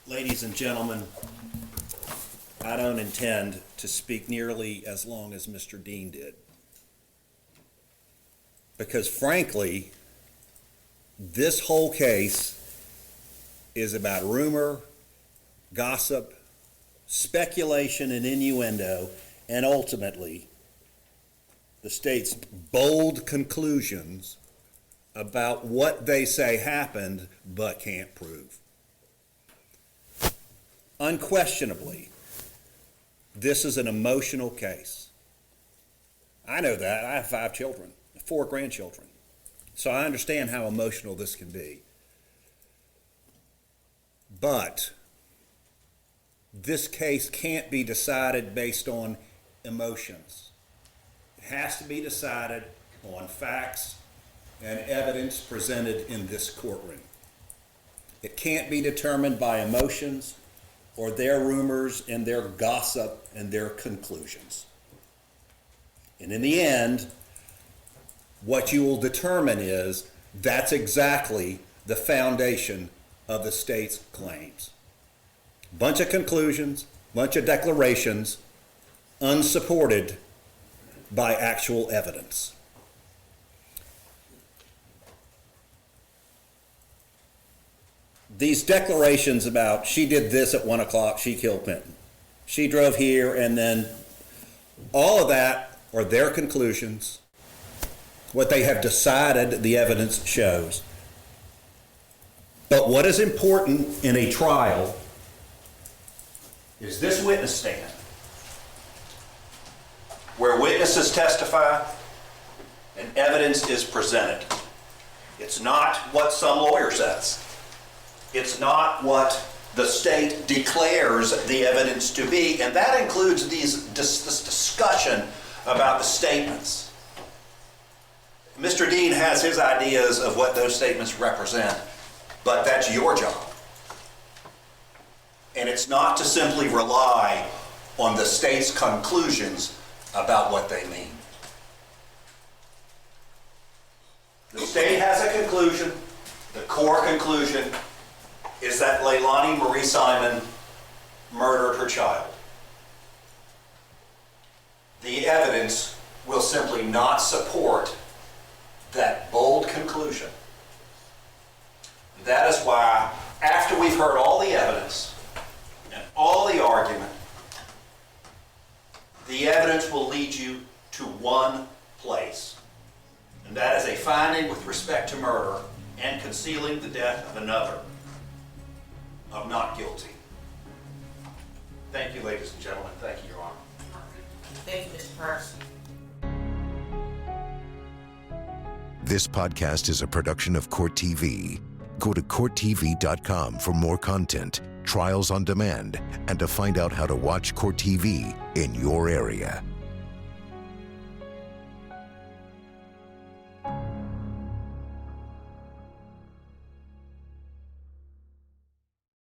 Ladies and gentlemen, I don't intend to speak nearly as long as Mr. Dean did. Because frankly, this whole case is about rumor, gossip, speculation and innuendo, and ultimately the state's bold conclusions about what they say happened but can't prove. Unquestionably, this is an emotional case. I know that. I have 5 children, 4 grandchildren. So I understand how emotional this can be. But this case can't be decided based on emotions. It has to be decided on facts and evidence presented in this courtroom. It can't be determined by emotions or their rumors and their gossip and their conclusions. And in the end, what you will determine is that's exactly the foundation of the state's claims. Bunch of conclusions, bunch of declarations, unsupported by actual evidence. These declarations about she did this at 1 o'clock, she killed Quinton. She drove here, and then all of that are their conclusions, what they have decided the evidence shows. But what is important in a trial is this witness stand, where witnesses testify and evidence is presented. It's not what some lawyer says. It's not what the state declares the evidence to be, and that includes this discussion about the statements. Mr. Dean has his ideas of what those statements represent, but that's your job. And it's not to simply rely on the state's conclusions about what they mean. The state has a conclusion. The core conclusion is that Leilani Marie Simon murdered her child. The evidence will simply not support that bold conclusion. That is why, after we've heard all the evidence and all the argument, the evidence will lead you to one place, and that is a finding with respect to murder and concealing the death of another of not guilty. Thank you, ladies and gentlemen. Thank you, Your Honor. Thank you, Mr. Parks. This podcast is a production of Court TV. Go to CourtTV.com for more content, trials on demand, and to find out how to watch Court TV in your area.